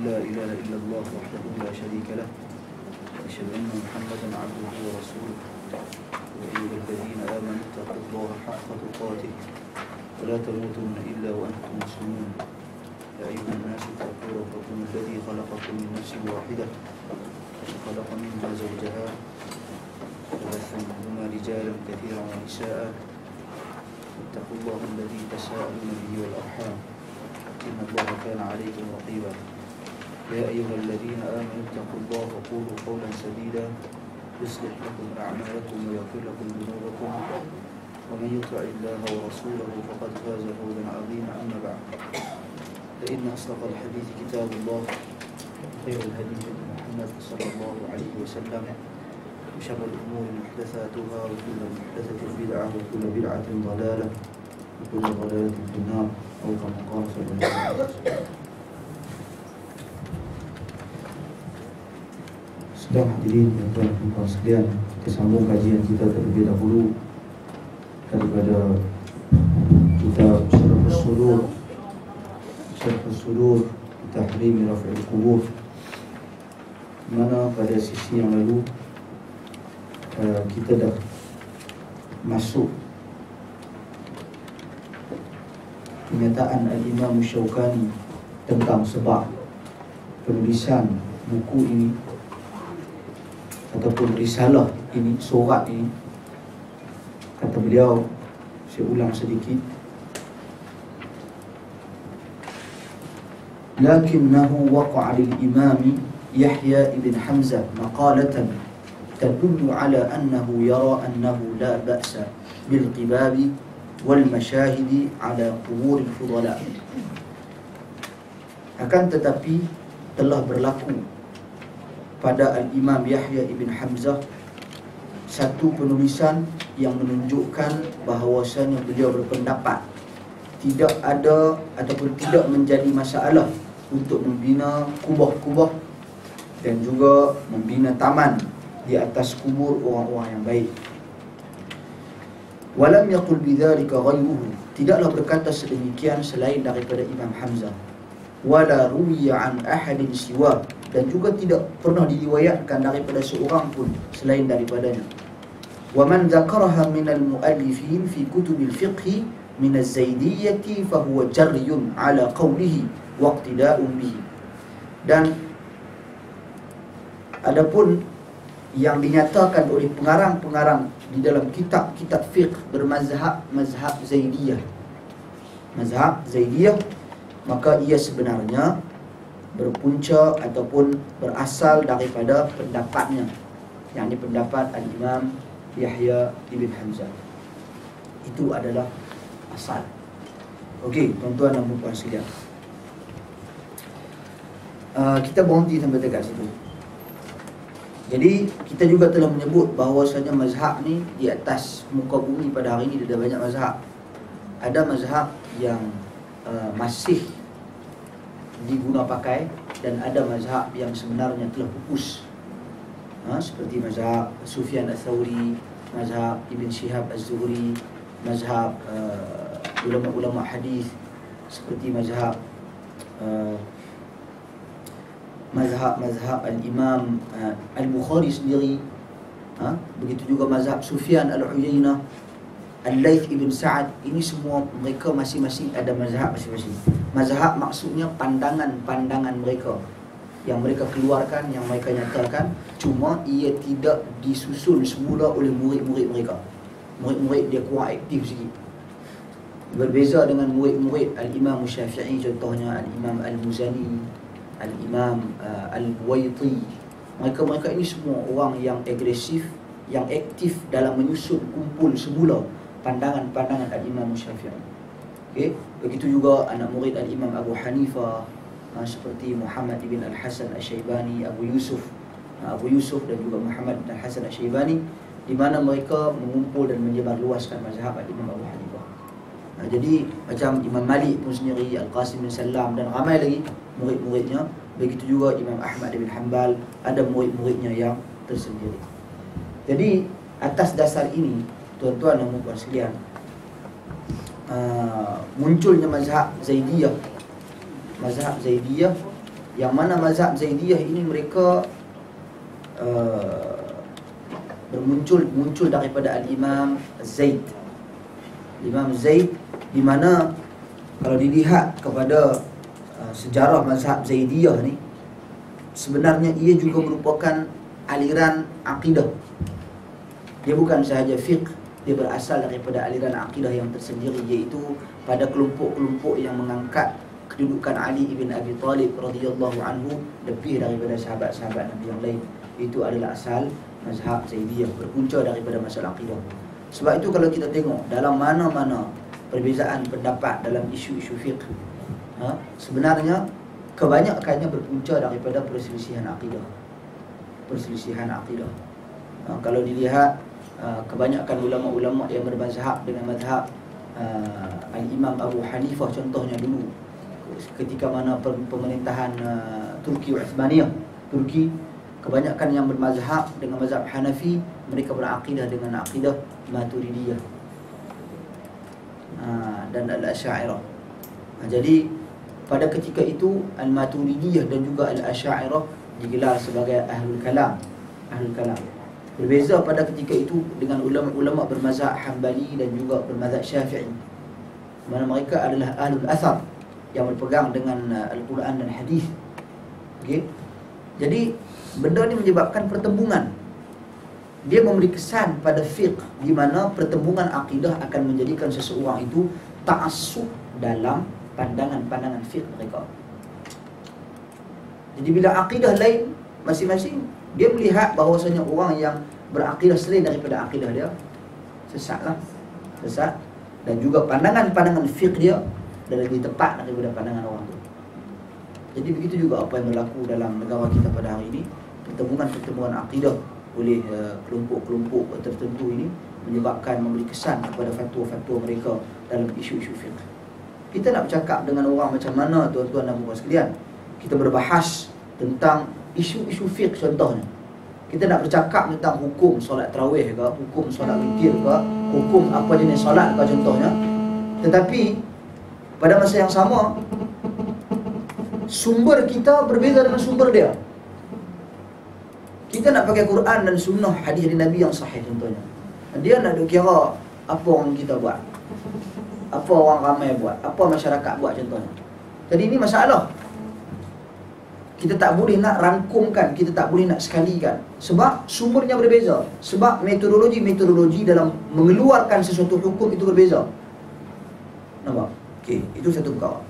لا إله إلا الله وحده لا شريك له وأشهد أن محمدا عبده ورسوله يا أيها الذين آمنوا اتقوا الله حق تقاته ولا تموتن إلا وأنتم مسلمون يا أيها الناس اتقوا ربكم الذي خلقكم من نفس واحدة وخلق منها زوجها وبث منهما رجالا كثيرا ونساء اتقوا الله الذي تساءلون به والأرحام إن الله كان عليكم رقيبا يا أيها الذين آمنوا اتقوا الله وقولوا قولا سديدا يصلح لكم أعمالكم ويغفر لكم ذنوبكم ومن يطع الله ورسوله فقد فاز فوزا عظيما. أما بعد فإن أصدق الحديث كتاب الله خير الهدي هدي محمد صلى الله عليه وسلم وشر الأمور محدثاتها وكل محدثة بدعة وكل بدعة ضلالة وكل ضلالة في النار أو كما قال صلى الله عليه وسلم. Sedang hadirin dan tuan-tuan sekalian, kita sambung kajian kita terlebih dahulu daripada kitab Syarh As-Sudur Tahrim Raf'il Qubur, mana pada sisi yang lalu kita dah masuk pernyataan Al-Imam Syaukani tentang sebab penulisan buku ini ataupun risalah ini, surat ini. Kata beliau, saya ulang sedikit, lakinnahu waqa'a lil-imam Yahya ibn Hamzah maqalatan tadullu ala annahu yara annahu la ba'sa bil-qibab wal-mashahid ala qubur al-fudala. Akan tetapi telah berlaku pada Al-Imam Yahya ibn Hamzah satu penulisan yang menunjukkan bahawasanya beliau berpendapat tidak ada ataupun tidak menjadi masalah untuk membina kubah-kubah dan juga membina taman di atas kubur orang-orang yang baik. Walam yaqul bidzalika ghayruhu, tidaklah berkata sedemikian selain daripada Imam Hamzah. Wala ruwiya an ahadin siwa, dan juga tidak pernah diriwayatkan daripada seorang pun selain daripadanya. Wa man dzakaraha min al-muallifin fi kutub al-fiqh min az-zaidiyyah fa huwa jarrun ala qawlihi wa iqtida'un bihi. Dan adapun yang dinyatakan oleh pengarang-pengarang di dalam kitab-kitab fiqh bermazhab mazhab Zaidiyah, mazhab Zaidiyah, maka ia sebenarnya berpunca ataupun berasal daripada pendapatnya, yakni pendapat Al-Imam Yahya ibn Hamzah. Itu adalah asal. Okey, tuan-tuan dan puan-puan sekalian, kita berhenti sampai dekat situ. Jadi kita juga telah menyebut bahawasanya mazhab ni di atas muka bumi pada hari ini ada banyak mazhab. Ada mazhab yang masih diguna pakai dan ada mazhab yang sebenarnya telah pupus, seperti mazhab Sufyan Ats-Tsauri, mazhab Ibn Shihab Az-Zuhri, mazhab ulama-ulama hadis seperti mazhab Al-Imam Al-Bukhari sendiri, begitu juga mazhab Sufyan Al-Uyainah, Al-Layth ibn Sa'ad. Ini semua mereka masing-masing ada mazhab masing-masing. Mazhab maksudnya pandangan-pandangan mereka yang mereka keluarkan, yang mereka nyatakan, cuma ia tidak disusun semula oleh murid-murid mereka. Murid-murid dia kurang aktif sikit. Berbeza dengan murid-murid Al-Imam Syafi'i, contohnya Al-Imam Al-Muzani, Al-Imam Al-Buwaiti. Mereka ini semua orang yang agresif, yang aktif dalam menyusun kumpul semula pandangan-pandangan Al-Imam Syafi'i. Okay? Begitu juga anak murid Al-Imam Abu Hanifah, seperti Muhammad ibn Al-Hasan Asy-Syaibani, Abu Yusuf dan juga Muhammad ibn Al-Hasan Asy-Syaibani, di mana mereka mengumpul dan menyebar luaskan mazhab Al-Imam Abu Hanifah. Jadi macam Imam Malik pun sendiri, Al-Qasim bin Salam dan ramai lagi murid-muridnya. Begitu juga Imam Ahmad bin Hanbal, ada murid-muridnya yang tersendiri. Jadi atas dasar ini, tuan-tuan dan puan-puan sekalian, munculnya mazhab Zaidiyah Yang mana mazhab Zaidiyah ini mereka muncul daripada Al-Imam Zaid. Imam Zaid, di mana kalau dilihat kepada sejarah mazhab Zaidiyah ni, sebenarnya ia juga merupakan aliran akidah. Dia bukan sahaja fiqh, dia berasal daripada aliran akidah yang tersendiri, iaitu pada kelompok-kelompok yang mengangkat kedudukan Ali ibn Abi Talib radhiyallahu anhu lebih daripada sahabat-sahabat Nabi yang lain. Itu adalah asal mazhab Zaidiyah, berpunca daripada masalah akidah. Sebab itu kalau kita tengok dalam mana-mana perbezaan pendapat dalam isu-isu fiqh, sebenarnya kebanyakannya berpunca daripada perselisihan akidah. Kalau dilihat kebanyakan ulama-ulama yang bermazhab dengan mazhab Al-Imam Abu Hanifah contohnya dulu, ketika mana pemerintahan Turki Uthmaniyah, kebanyakan yang bermazhab dengan mazhab Hanafi, mereka berakidah dengan akidah Maturidiyah dan Al-Asy'ariyah. Jadi pada ketika itu Al-Maturidiyah dan juga Al-Asy'ariyah digelar sebagai Ahlul Kalam. Berbeza pada ketika itu dengan ulama-ulama bermazhab Hanbali dan juga bermazhab Syafi'i, mana mereka adalah Ahlul Athar yang berpegang dengan Al-Quran dan Hadis. Okey. Jadi benda ni menyebabkan pertembungan. Dia memberi kesan pada fiqh, di mana pertembungan akidah akan menjadikan seseorang itu ta'assub dalam pandangan-pandangan fiqh mereka. Jadi bila akidah lain masing-masing, dia melihat bahawasanya orang yang berakidah selain daripada akidah dia sesat. Dan juga pandangan-pandangan fiqh dia dan lebih tepat daripada pandangan orang tu. Jadi begitu juga apa yang berlaku dalam negara kita pada hari ini. Pertemuan-pertemuan akidah oleh kelompok-kelompok tertentu ini menyebabkan memberi kesan kepada fatwa-fatwa mereka dalam isu-isu fiqh. Kita nak bercakap dengan orang macam mana, tuan-tuan dan puan sekalian? Kita berbahas tentang isu-isu fiqh contohnya. Kita nak bercakap tentang hukum solat tarawih ke, hukum solat witir ke, hukum apa jenis solat ke contohnya. Tetapi pada masa yang sama, sumber kita berbeza dengan sumber dia. Kita nak pakai Quran dan sunnah hadis dari Nabi yang sahih contohnya. Dia nak kira apa orang kita buat, apa orang ramai buat, apa masyarakat buat contohnya. Jadi ini masalah. Kita tak boleh nak rangkumkan, kita tak boleh nak sekalikan, sebab sumbernya berbeza, sebab metodologi dalam mengeluarkan sesuatu hukum itu berbeza. Nampak? Okey, itu satu perkara.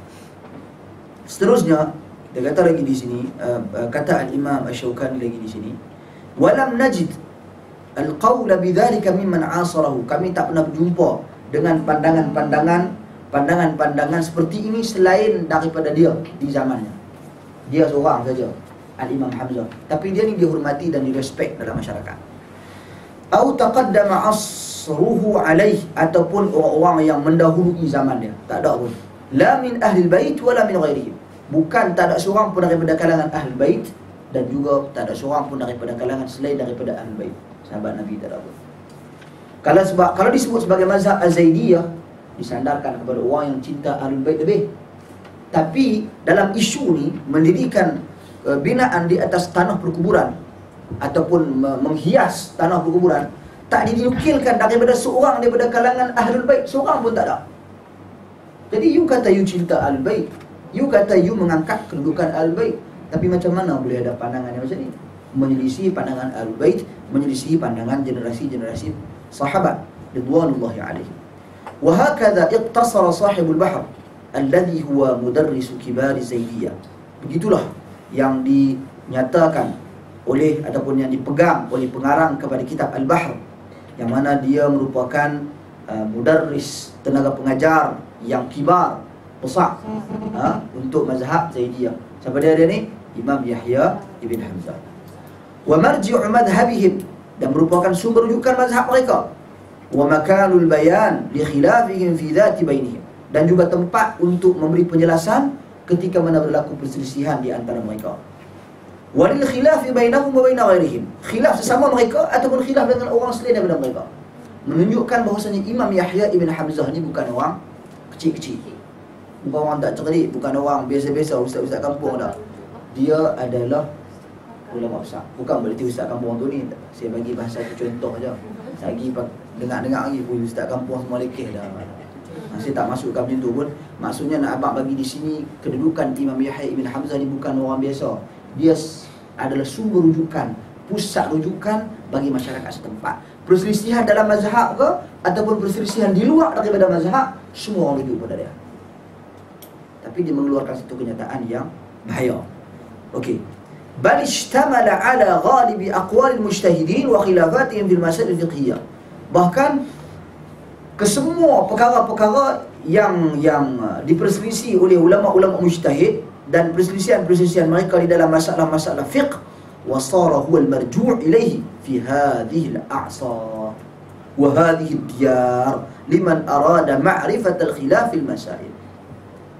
Seterusnya, dia kata lagi di sini, kata Al-Imam Asy-Syaukani lagi di sini, walam najid al-qawla bidzalika mimman 'asarahu. Kami tak pernah berjumpa dengan pandangan-pandangan seperti ini selain daripada dia di zamannya. Dia seorang saja, Al-Imam Hamzah, tapi dia ni dihormati dan direspek dalam masyarakat. Au taqaddama asruhu alaih, ataupun orang-orang yang mendahului zaman dia. Tak ada pun. La min ahli bait wala min ghairihim. Bukan tak ada seorang pun daripada kalangan ahli bait, dan juga tak ada seorang pun daripada kalangan selain daripada ahli bait. Sahabat Nabi tak ada pun. Kalau disebut sebagai mazhab Az-Zaidiyah, disandarkan kepada orang yang cinta ahli bait lebih. Tapi dalam isu ni mendirikan binaan di atas tanah perkuburan ataupun menghias tanah perkuburan, tak dinukilkan daripada seorang daripada kalangan Ahlul Bait, seorang pun tak ada. Jadi you kata you cinta Ahlul Bait, you kata you mengangkat kedudukan Ahlul Bait, tapi macam mana boleh ada pandangan yang macam ni? Menyelisih pandangan Ahlul Bait, menyelisih pandangan generasi-generasi sahabat ridwanullahi alaihim. Wa hakadha iqtasara sahibul bahr alladhi huwa mudarrisu kibari Zaidiyah. Begitulah yang dinyatakan oleh ataupun yang dipegang oleh pengarang kepada kitab Al-Bahr, yang mana dia merupakan mudarris, tenaga pengajar yang kibar, besar untuk mazhab Zaidiyah. Siapa dia ni? Imam Yahya ibn Hamzah. Wa marji'u madhhabihim, dan merupakan sumber rujukan mazhab mereka. Wa makanul bayan li khilafihim fi dhati bainihim, dan juga tempat untuk memberi penjelasan ketika mana berlaku perselisihan di antara mereka. Walil khilafi bainahum wa bain ghairihim, khilaf sesama mereka ataupun khilaf dengan orang selain daripada mereka. Menunjukkan bahawasanya Imam Yahya ibn Hamzah ni bukan orang kecil-kecil, bukan orang tak cerdik, bukan orang biasa-biasa, ustaz-ustaz kampung dah. dia adalah ulama besar. Bukan berarti ustaz kampung tu ni, saya bagi bahasa tu contoh je. Lagi dengar-dengar lagi pun ustaz kampung semua lekeh dah. Saya tak masukkan macam tu pun. Maksudnya nak abang bagi di sini kedudukan Imam Yahya ibn Hamzah ni bukan orang biasa. Dia adalah sumber rujukan, pusat rujukan bagi masyarakat setempat. Perselisihan dalam mazhab ke ataupun perselisihan di luar daripada mazhab, semua orang rujuk pada dia. Tapi dia mengeluarkan satu kenyataan yang bahaya. Okey. Bal ishtamala ala ghalibi aqwal al-mujtahidin wa khilafatihim fil masail al-fiqhiyah. Bahkan kesemua perkara-perkara yang diperselisih oleh ulama-ulama mujtahid dan perselisihan-perselisihan mereka di dalam masalah-masalah fiqh, wa sara huwa al-marju' ilayhi fi hadhihi al-a'sar wa hadhihi ad-diyar liman arada ma'rifat al-khilaf al-masail.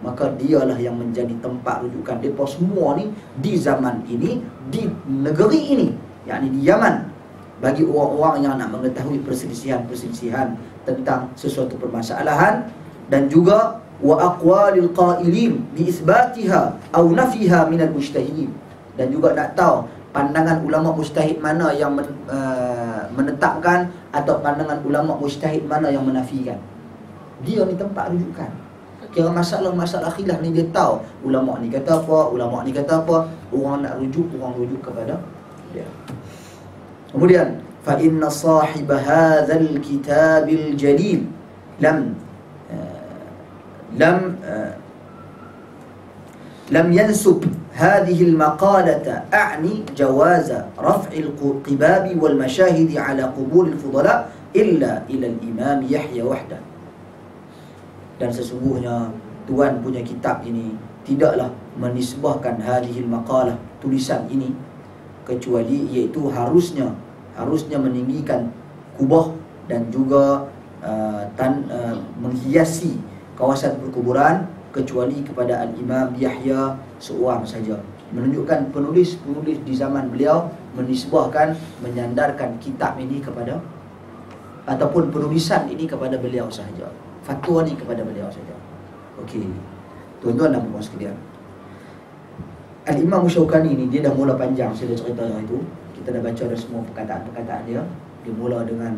Maka dialah yang menjadi tempat rujukan depa semua ni di zaman ini, di negeri ini, yakni di Yaman, bagi orang-orang yang nak mengetahui perselisihan-perselisihan tentang sesuatu permasalahan, dan juga wa aqwalil qailin bi itsbatiha aw nafiha min al-mujtahidin, dan juga nak tahu pandangan ulama mujtahid mana yang menetapkan atau pandangan ulama mujtahid mana yang menafikan. Dia ni tempat rujukan. Kira masalah-masalah khilaf ni dia tahu ulama ni kata apa, ulama ni kata apa, orang nak rujuk, orang rujuk kepada dia. Kemudian fa inna sahib hadzal kitabil jalil lam yansub hadhihi al-maqalata a'ni jawaza raf'il qibab wal mashahid ala qubur al-fudala illa ila al-imam Yahya wahdah. Dan sesungguhnya tuan punya kitab ini tidaklah menisbahkan hadhil maqalah, tulisan ini, kecuali iaitu harusnya meninggikan kubah dan juga menghiasi kawasan perkuburan kecuali kepada Al-Imam Yahya seorang saja. Menunjukkan penulis di zaman beliau menisbahkan, menyandarkan kitab ini kepada, ataupun penulisan ini kepada beliau sahaja, fatwa ni kepada beliau saja. Okey, tuan-tuan dan puan sekalian, Al-Imam Syaukani ni dia dah mula panjang, saya dah cerita itu. Kita dah baca dah semua perkataan-perkataan dia. Dia mula dengan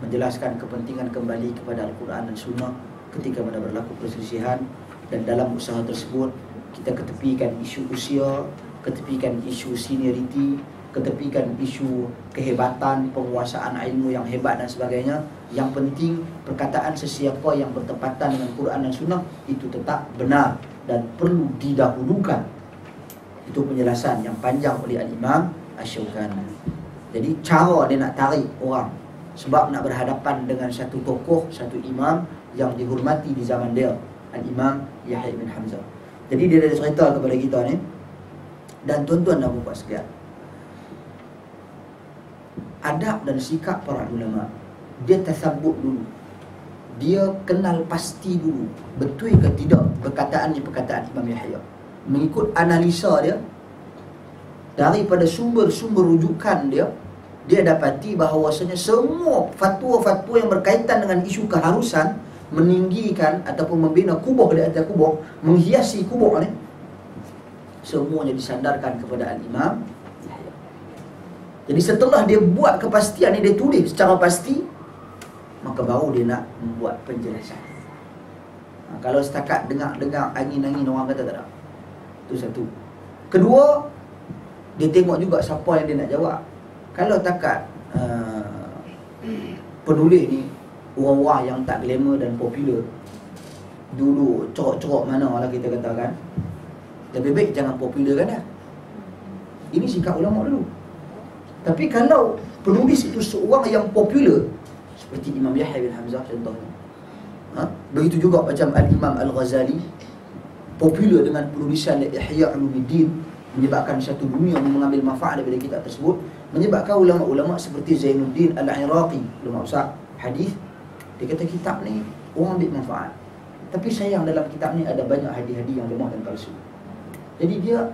menjelaskan kepentingan kembali kepada Al-Quran dan Sunnah ketika mana berlaku perselisihan, dan dalam usaha tersebut kita ketepikan isu usia, ketepikan isu senioriti, ketepikan isu kehebatan, penguasaan ilmu yang hebat dan sebagainya. Yang penting perkataan sesiapa yang bertepatan dengan Quran dan Sunnah itu tetap benar dan perlu didahulukan. Itu penjelasan yang panjang oleh Al-Imam Asy-Syaukani. Jadi cara dia nak tarik orang, sebab nak berhadapan dengan satu tokoh, satu imam yang dihormati di zaman dia, Al-Imam Yahya bin Hamzah. Jadi dia dah cerita kepada kita ni. Dan tuan-tuan dan puan sekalian, adab dan sikap para ulama, dia tasabbut dulu, dia kenal pasti dulu betul ke tidak perkataan ni perkataan Imam Yahya, mengikut analisa dia daripada sumber-sumber rujukan dia. Dia dapati bahawasanya semua fatwa-fatwa yang berkaitan dengan isu keharusan meninggikan ataupun membina kubur di atas kubur, menghiasi kubur ni, semuanya disandarkan kepada Al-Imam Yahya. Jadi setelah dia buat kepastian ni, dia tulis secara pasti, maka baru dia nak membuat penjelasan. Kalau setakat dengar-dengar angin-angin, orang kata tak ada. Itu satu. Kedua, dia tengok juga siapa yang dia nak jawab. Kalau takat penulis ni orang-orang yang tak glamour dan popular, dulu cerok-cerok mana lah kita katakan, lebih baik jangan popular kan dah. Ini sikap ulama dulu. Tapi kalau penulis itu seorang yang popular, seperti Imam Yahya bin Hamzah contohnya, begitu juga macam Al-Imam Al-Ghazali, popular dengan penulisan Ihya Ulumuddin, menyebabkan satu dunia mengambil manfaat daripada kitab tersebut, menyebabkan ulama-ulama seperti Zainuddin Al-Iraqi, ulama besar hadis, dia kata kitab ni orang ambil manfaat, tapi sayang dalam kitab ni ada banyak hadis-hadis yang lemah dan palsu. Jadi dia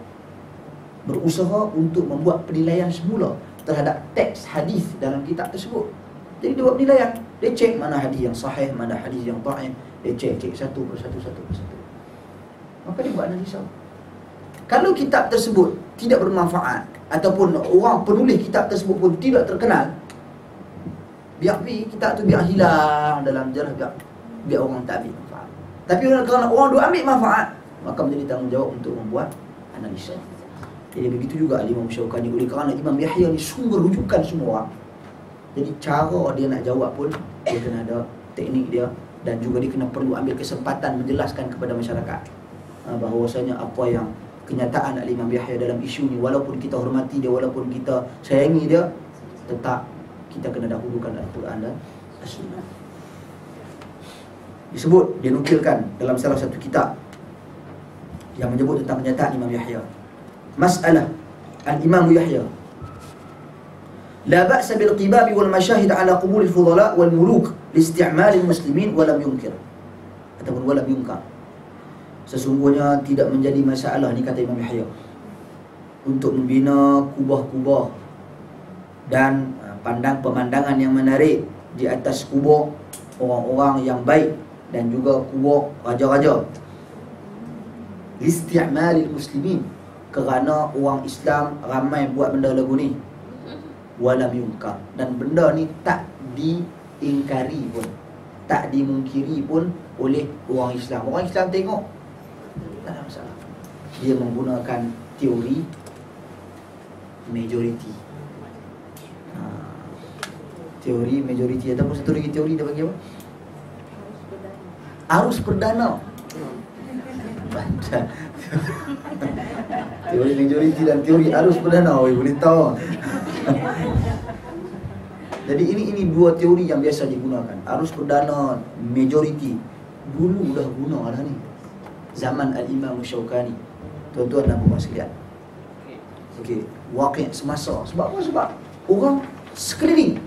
berusaha untuk membuat penilaian semula terhadap teks hadis dalam kitab tersebut. Jadi dia buat penilaian, dia cek mana hadis yang sahih, mana hadis yang dhaif, dia cek satu persatu. Maka dia buat analisa. Kalau kitab tersebut tidak bermanfaat ataupun orang penulis kitab tersebut pun tidak terkenal, biar kitab tu biar hilang dalam sejarah, biar orang tak ambil manfaat. Tapi kerana orang duk ambil manfaat, maka menjadi tanggungjawab untuk membuat analisa. Jadi begitu juga Imam Syaukani. Oleh kerana Imam Yahya ni sumber rujukan semua orang, jadi cara dia nak jawab pun dia kena ada teknik dia, dan juga dia kena perlu ambil kesempatan menjelaskan kepada masyarakat bahawasanya apa yang kenyataan Imam Yahya dalam isu ni, walaupun kita hormati dia, walaupun kita sayangi dia, tetap kita kena dahulukan Al-Quran dan As-Sunnah. Disebut, dia nukilkan dalam salah satu kitab yang menyebut tentang kenyataan Imam Yahya. Masalah Al-Imam Yahya, la ba'sa bil qibab wal mashahid ala qubul al-fudala wal muluk li isti'mal al-muslimin wa lam yunkir, ataupun wa lam yunkar. Sesungguhnya tidak menjadi masalah, ni kata Imam Yahya, untuk membina kubah-kubah dan pemandangan yang menarik di atas kubur orang-orang yang baik dan juga kubur raja-raja, listi'malil muslimin, kerana orang Islam ramai buat benda lagu ni, walam yungkar, dan benda ni tak diingkari pun, tak dimungkiri pun oleh orang Islam. Orang Islam tengok tak ada masalah. Dia menggunakan teori majority. Teori majority, ataupun satu lagi teori dia bagi apa? Arus perdana. Teori majority dan teori arus perdana, boleh tahu. Jadi ini dua teori yang biasa digunakan. Arus perdana, majority, dulu dah guna dah ni, zaman Al-Imam Syaukani. Tuan-tuan dan puan sekalian, okey, waqi' semasa. Sebab apa? Sebab orang sekeliling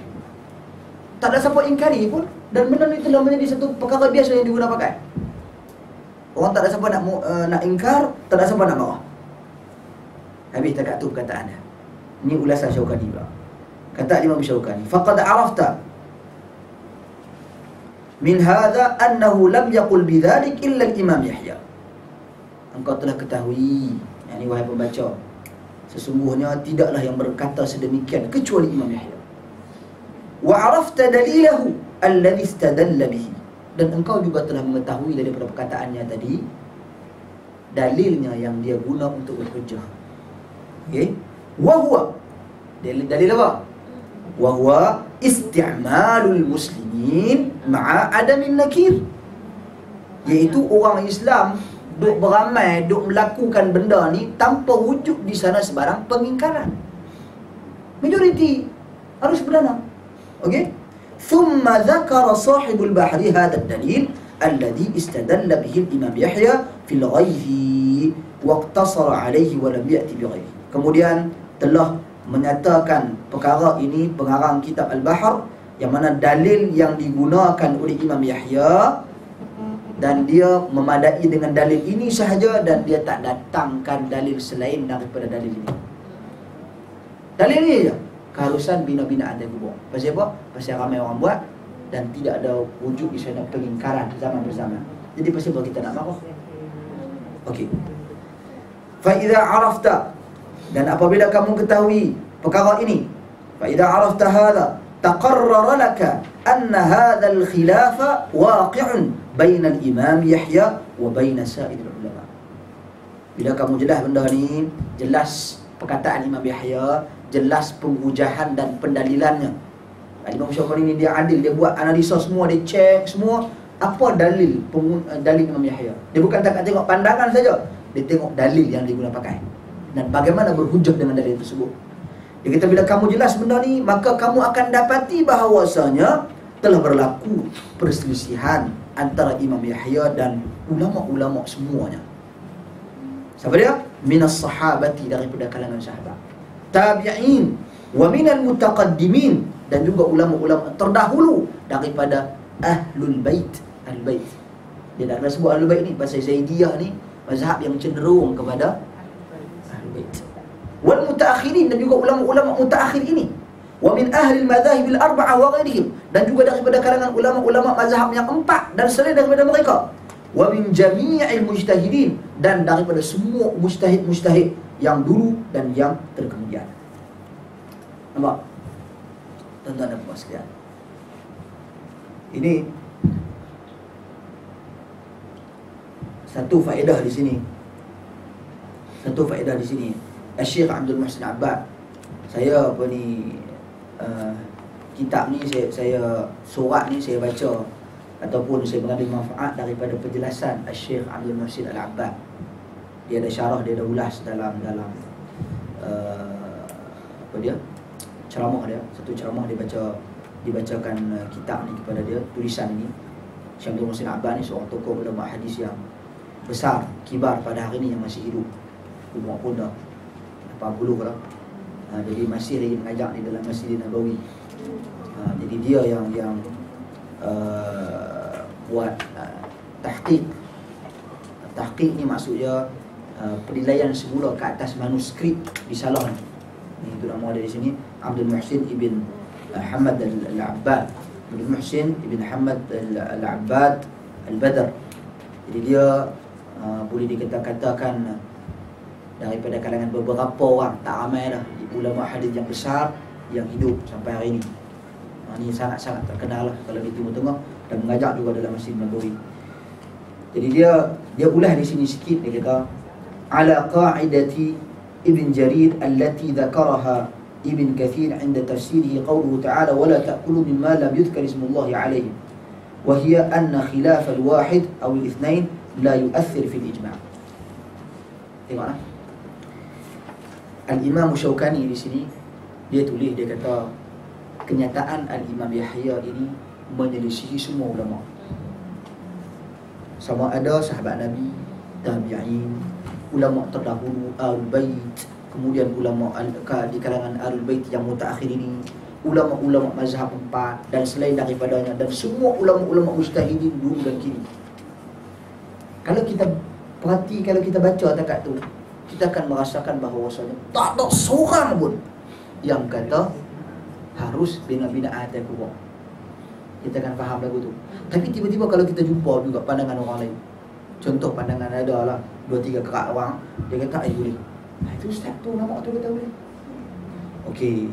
tak ada siapa ingkari pun, dan benda ni telah menjadi satu perkara biasa yang diguna pakai. Orang tak ada siapa nak ingkar, tak ada siapa nak marah. Habis takat tu perkataan dia. Ini ulasan Syaukani pula. Kata Imam Syaukani, faqad arafta min hadha annahu lam yaqul bidzalik illa al-Imam Yahya. Engkau telah ketahui, yakni wahai pembaca, sesungguhnya tidaklah yang berkata sedemikian kecuali Imam Yahya. Wa arafta dalilahu alladhi istadalla bihi, dan engkau juga telah mengetahui daripada perkataannya tadi dalilnya yang dia guna untuk berhujjah. Okey, wa huwa, dalil apa? Wa huwa isti'malul muslimin ma'a adamin nakir, iaitu orang Islam duk beramai, duk melakukan benda ni tanpa wujud di sana sebarang pengingkaran. Majority harus berdana. Okey, thumma dzakara sahibul bahri hadha ad-dalil alladhi istadalla bihi al-Imam Yahya fil ghaibi wa iqtasara alayhi wa lam ya'ti bi ghairihi. Kemudian telah menyatakan perkara ini pengarang kitab Al-Bahr, yang mana dalil yang digunakan oleh Imam Yahya, dan dia memadai dengan dalil ini sahaja, dan dia tak datangkan dalil selain daripada dalil ini. Dalil ini je, keharusan bina-binaan dan kubur. Pasal apa? Pasal ramai orang buat dan tidak ada wujud di sana pengingkaran zaman berzaman. Jadi pasal apa kita nak marah? Okey. Fa idza arafta, dan apabila kamu ketahui perkara ini, fa idza arafta hadha taqarrara laka anna hadha al-khilafa waqi'un baina al-Imam Yahya wa baina sa'id al-ulama. Bila kamu jelas benda ni, jelas perkataan Imam Yahya, jelas penghujahan dan pendalilannya. Imam Syaukani ni dia adil, dia buat analisa semua, dia cek semua apa dalil Imam Yahya. Dia bukan tak tengok pandangan saja, dia tengok dalil yang diguna pakai dan bagaimana berhujah dengan dalil tersebut. Dia kata bila kamu jelas benda ni, maka kamu akan dapati bahawasanya telah berlaku perselisihan antara Imam Yahya dan ulama-ulama semuanya. Siapa dia? Minas sahabati, daripada kalangan sahabat, tabi'in, wa minal mutaqaddimin, dan juga ulama-ulama terdahulu daripada ahlul bait. Ahlul bait, dia dah sebut ahlul bait ni, pasal Zaidiyah ni mazhab yang cenderung kepada ahlul bait. Wal mutaakhirin, dan juga ulama-ulama mutaakhir ini, wa min ahli al-madhahib al-arba'ah wa ghairihim, dan juga daripada kalangan ulama-ulama mazhab yang empat dan selain daripada mereka. wa min jami'il mujtahidin, dan daripada semua mujtahid-mujtahid yang dulu dan yang terkemudian. Nampak? Tuan-tuan dan puan sekalian, ini satu faedah di sini. Syekh Abdul Muhsin Abbad, saya kitab ni saya surat ni saya baca ataupun saya mengambil manfaat daripada penjelasan Syekh Abdul Muhsin Al-Abbad. Dia ada syarah, dia ada ulas dalam ceramah dia. Satu ceramah dibacakan kitab ni kepada dia, tulisan ini. Syekh Abdul Muhsin Abbad ni seorang tokoh ulama hadis yang besar, kibar pada hari ini yang masih hidup. Umur pun dah 80 lah. Jadi masih lagi mengajar di dalam Masjid Nabawi. Jadi dia yang buat tahqiq. Tahqiq ni maksudnya penilaian semula ke atas manuskrip disalah ni. Itu nama dia di sini, Abdul Muhsin ibn Hamad Al-Abbad. Abdul Muhsin ibn Hamad Al-Abbad Al-Badr. Jadi dia boleh dikatakan daripada kalangan beberapa orang, tak ramai dah, ulama hadis yang besar yang hidup sampai hari ini. Ini sangat-sangat terkenal lah kalau di Timur Tengah, dan mengajar juga dalam Masjid Nabawi. Jadi dia ulas di sini sikit. Dia kata ala qa'idati Ibn Jarir allati dzakaraha Ibn Kathir 'inda tafsirihi qawluhu ta'ala wa la ta'kulu mimma lam yudhkar ismullahi 'alayhi wa hiya anna khilaf al-wahid aw al-ithnain la yu'athir fi al-ijma'. Tengoklah, Al-Imam Syaukani di sini dia tulis, dia kata kenyataan Al-Imam Yahya ini menyelisihi semua ulama. Sama ada sahabat Nabi, tabi'in, ulama terdahulu, Ahlul Bait, kemudian ulama di kalangan Ahlul Bait yang mutaakhir ini, ulama-ulama mazhab 4 dan selain daripadanya, dan semua ulama-ulama mujtahidin dulu dan kini. Kalau kita perhati, kalau kita baca takat tu, kita akan merasakan bahawasanya tak ada seorang pun yang kata harus bina-bina atas kubur. Kita akan faham lagu tu. Tapi tiba-tiba kalau kita jumpa juga pandangan orang lain, contoh pandangan ada lah 2-3 kerak orang, dia kata boleh. Itu ustaz tu, nama tu kata boleh. Okey,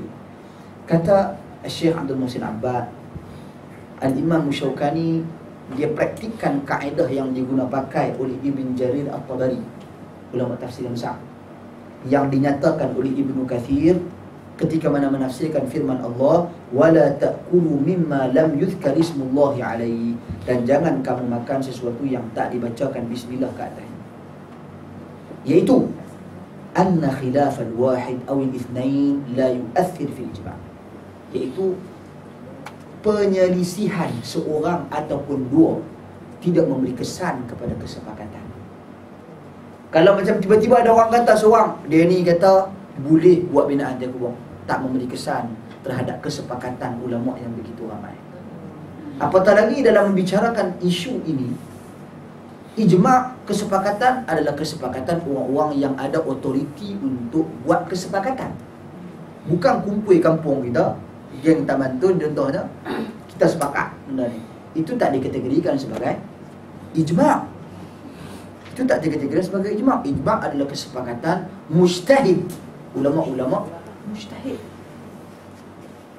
kata Syekh Abdul Muhsin Abbad, Al-Imam Syaukani dia praktikkan kaedah yang diguna pakai oleh Ibn Jarir At-Tabari, ulama tafsir yang besar, yang dinyatakan oleh Ibnu Kathir ketika mana menafsirkan firman Allah, wala ta'kulu mimma lam yuzkar ismullahi alaihi, dan jangan kamu makan sesuatu yang tak dibacakan bismillah ke atasnya, iaitu anna khilaf al-wahid aw al-ithnain la yu'athir fil ijma', iaitu penyelisihan seorang ataupun dua tidak memberi kesan kepada kesepakatan. Kalau macam tiba-tiba ada orang kata seorang, dia ni kata boleh buat binaan dia kubur, tak memberi kesan terhadap kesepakatan ulama yang begitu ramai. Apatah lagi dalam membicarakan isu ini, ijma' kesepakatan adalah kesepakatan orang-orang yang ada otoriti untuk buat kesepakatan. Bukan kumpul kampung kita, geng Taman Tun contohnya, kita sepakat benda ni. Itu tak dikategorikan sebagai ijma'. Itu tak dikategorikan sebagai ijma'. Ijma' adalah kesepakatan mujtahid, ulama-ulama mujtahid.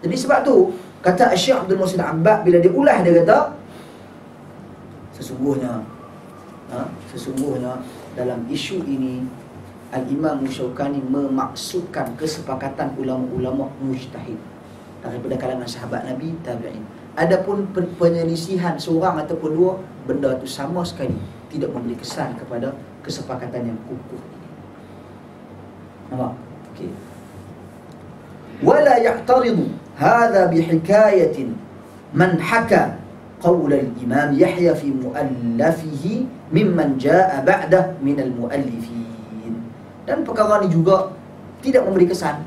Jadi sebab tu kata Syekh Abdul Muhsin Abbad bila dia ulah, dia kata sesungguhnya dalam isu ini Al-Imam Syaukani memaksudkan kesepakatan ulama-ulama mujtahid daripada kalangan sahabat Nabi, tabi'in. Adapun penyelisihan seorang ataupun dua, benda itu sama sekali tidak memberi kesan kepada kesepakatan yang kukuh. Nampak? Okey. Wala ya'taridu hadha bihikayatin man haka qaul al-Imam Yahya fi mu'allafihi mimman jaa ba'dah min al-mu'allifin. Dan perkara ini juga tidak memberi kesan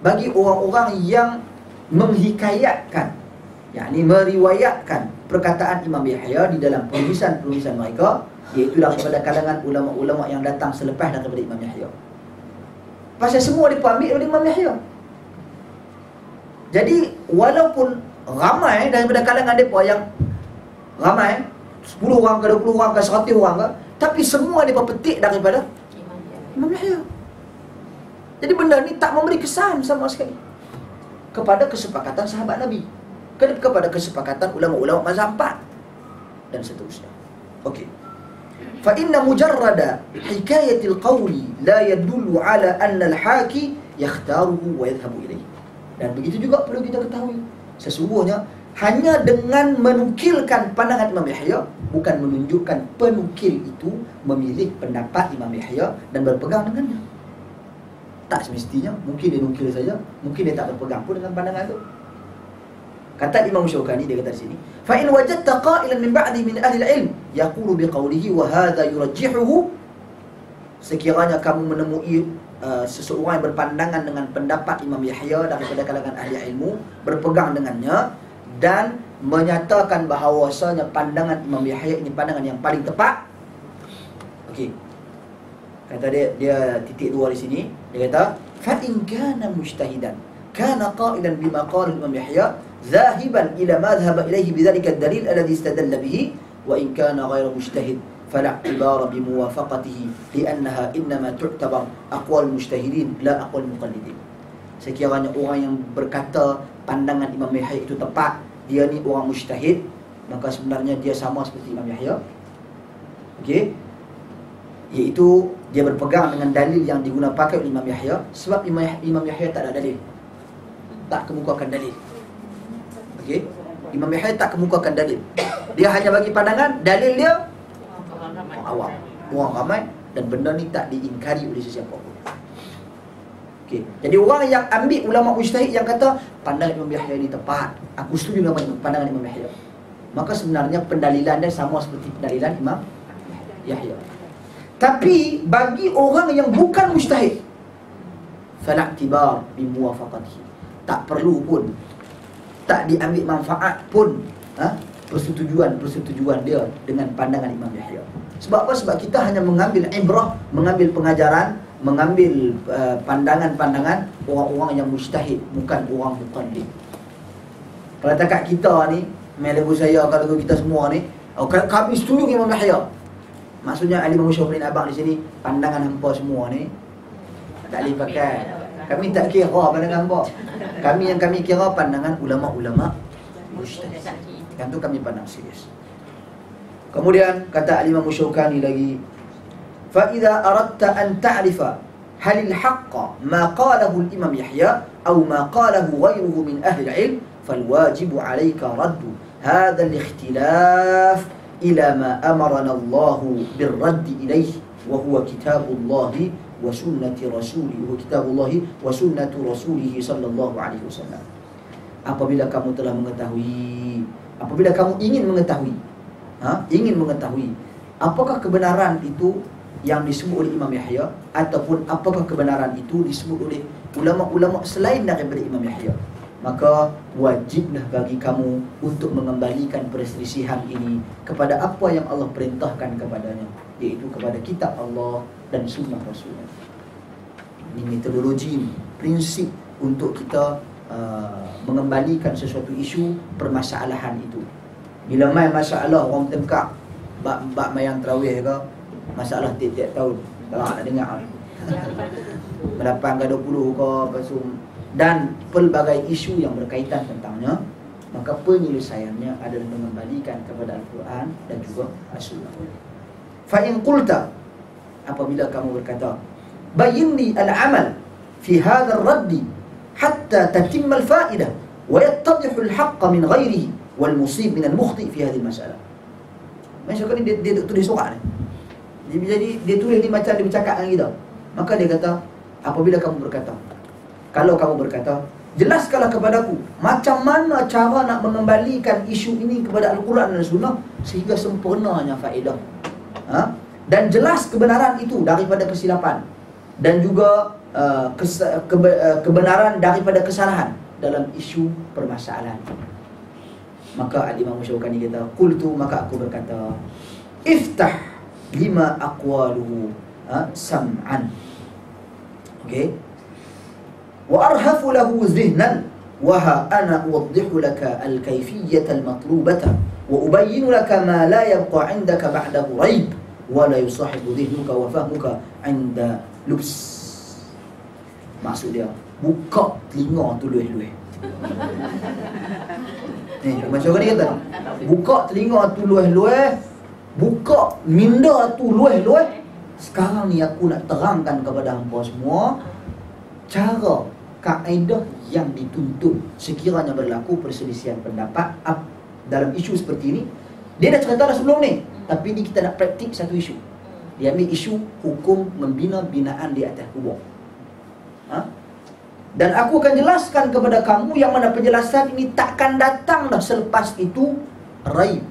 bagi orang-orang yang menghikayatkan, yakni meriwayatkan perkataan Imam Yahya di dalam penulisan-penulisan mereka, iaitu daripada kalangan ulama-ulama yang datang selepas daripada Imam Yahya. Pasal semua diambil oleh Imam Yahya. Jadi walaupun ramai daripada kalangan mereka yang ramai 10 orang ke 20 orang ke 100 orang ke, tapi semua dia petik daripada Imam Yahya. Jadi benda ni tak memberi kesan sama sekali kepada kesepakatan sahabat Nabi, kepada kesepakatan ulama-ulama mazhab 4 dan seterusnya. Okey. Fa inna mujarrada hikayatil qawli la yadullu ala anna al-haki yakhtaruhu wa yadhhabu ilayhi. Dan begitu juga perlu kita ketahui, sesungguhnya hanya dengan menukilkan pandangan Imam Yahya bukan menunjukkan penukil itu memilih pendapat Imam Yahya dan berpegang dengannya. Tak semestinya, mungkin dia nukil saja, mungkin dia tak berpegang pun dengan pandangan itu. Kata Imam Syaukani, dia kata di sini, fa in wajadta qailan min ba'di min ahli al-ilm yaqulu biqawlihi wa hadha yurajjihuhu, sekiranya kamu menemui seseorang yang berpandangan dengan pendapat Imam Yahya daripada kalangan ahli ilmu, berpegang dengannya dan menyatakan bahawasanya pandangan Imam Yahya ini pandangan yang paling tepat. Okey. Kata dia titik 2 di sini. Dia kata, fa in kana mujtahidan kana qailan bima qala Imam Yahya zahiban ila ma dhahaba ilayhi bidzalika ad-dalil alladhi istadalla bihi, wa in kana ghayra mujtahid fala i'tibara bimuwafaqatihi li'annaha innama tu'tabar aqwal mujtahidin la aqwal muqallidin. Sekiranya orang yang berkata pandangan Imam Yahya itu tepat, dia ni orang mujtahid, maka sebenarnya dia sama seperti Imam Yahya. Okey, iaitu dia berpegang dengan dalil yang digunakan pakai oleh Imam Yahya, sebab Imam Yahya tak ada dalil, tak kemukakan dalil. Okey, Imam Yahya tak kemukakan dalil, dia hanya bagi pandangan, dalil dia orang awam, orang ramai, dan benda ni tak diingkari oleh sesiapa pun. Okey, jadi orang yang ambil ulama mujtahid yang kata pandangan Imam Yahya ni tepat, aku setuju dengan pandangan Imam Yahya, maka sebenarnya pendalilan dia sama seperti pendalilan Imam Yahya. Tapi bagi orang yang bukan mujtahid, fala i'tibar bi muwafaqatihi, tak perlu pun, tak diambil manfaat pun persetujuan dia dengan pandangan Imam Yahya. Sebab apa? Sebab kita hanya mengambil ibrah, mengambil pengajaran, mengambil pandangan-pandangan orang-orang yang mujtahid, bukan orang muqallid. Kalau takat kita ni, melebu saya, kalau kita semua ni, kami setuju dengan Imam Yahya, maksudnya Ali Imam Syafi'i abang di sini, pandangan hampa semua ni tak boleh pakai. Kami tak kira pandangan hampa. Kami yang kami kira pandangan ulama-ulama mujtahid. Yang tu kami pandang serius. Kemudian kata Imam Syaukani lagi, fa idza aradta an ta'rifa hal al-haqq ma qalahu al-Imam Yahya aw ma qalahu ghayruhu min ahli al-'ilm fal wajibu 'alayka raddu hadha al-ikhtilaf ila ma amarana Allah bir-radd ilayhi wa huwa kitabullah wa sunnati rasulih wa kitabullah wa sunnatu rasulih sallallahu alaihi wasallam. Apabila kamu telah mengetahui, apabila kamu ingin mengetahui apakah kebenaran itu yang disebut oleh Imam Yahya, ataupun apakah kebenaran itu disebut oleh ulama-ulama selain daripada Imam Yahya, maka wajiblah bagi kamu untuk mengembalikan perselisihan ini kepada apa yang Allah perintahkan kepadanya, iaitu kepada kitab Allah dan sunnah Rasulnya. Ini metodologi, prinsip untuk kita mengembalikan sesuatu isu permasalahan itu. Bila main masalah orang tengkak bab mayang tarawih ke, masalah tiap-tiap tahun, kalau nak dengar berapa ke 20 ke pasum, dan pelbagai isu yang berkaitan tentangnya, maka penyelesaiannya adalah mengembalikan kepada Al-Quran dan juga As-Sunnah. Fa in qulta, apabila kamu berkata, bayyinni al-amal fi hadha ar-radd hatta tatimma al-fa'idah wa yattadihu al-haqq min ghairihi wal musib min al-mukhti fi hadhihi al-mas'alah. Macam ni dia tulis surat ni. Jadi dia tulis ni macam dia bercakap dengan kita. Maka dia kata, apabila kamu berkata, kalau kamu berkata, jelaskanlah kepadaku macam mana cara nak mengembalikan isu ini kepada Al-Quran dan Sunnah sehingga sempurnanya faedah, dan jelas kebenaran itu daripada kesilapan, dan juga kebenaran daripada kesalahan dalam isu permasalahan. Maka Al-Imam Syaukani kata, qultu, maka aku berkata, iftah lima aqwaluhu sam'an. Okey, wa arhafu lahu zihnan wa ha ana uwaddihu laka al-kayfiyyah al-matlubata wa ubayyinu laka ma la yabqa 'indaka ba'dahu raib wa la yusahibu dhihnuka wa fahmuka 'inda lubs. Maksud dia, buka telinga tu lueh-lueh. Ni macam mana dia kata? Buka telinga tu lueh-lueh, buka minda tu lueh-lueh. Sekarang ni aku nak terangkan kepada hangpa semua cara, kaedah yang dituntut sekiranya berlaku perselisihan pendapat dalam isu seperti ini. Dia dah cerita dah sebelum ni, tapi ni kita nak praktik satu isu. Dia ambil isu hukum membina binaan di atas kubur. Dan aku akan jelaskan kepada kamu yang mana penjelasan ini takkan datang dah selepas itu raib,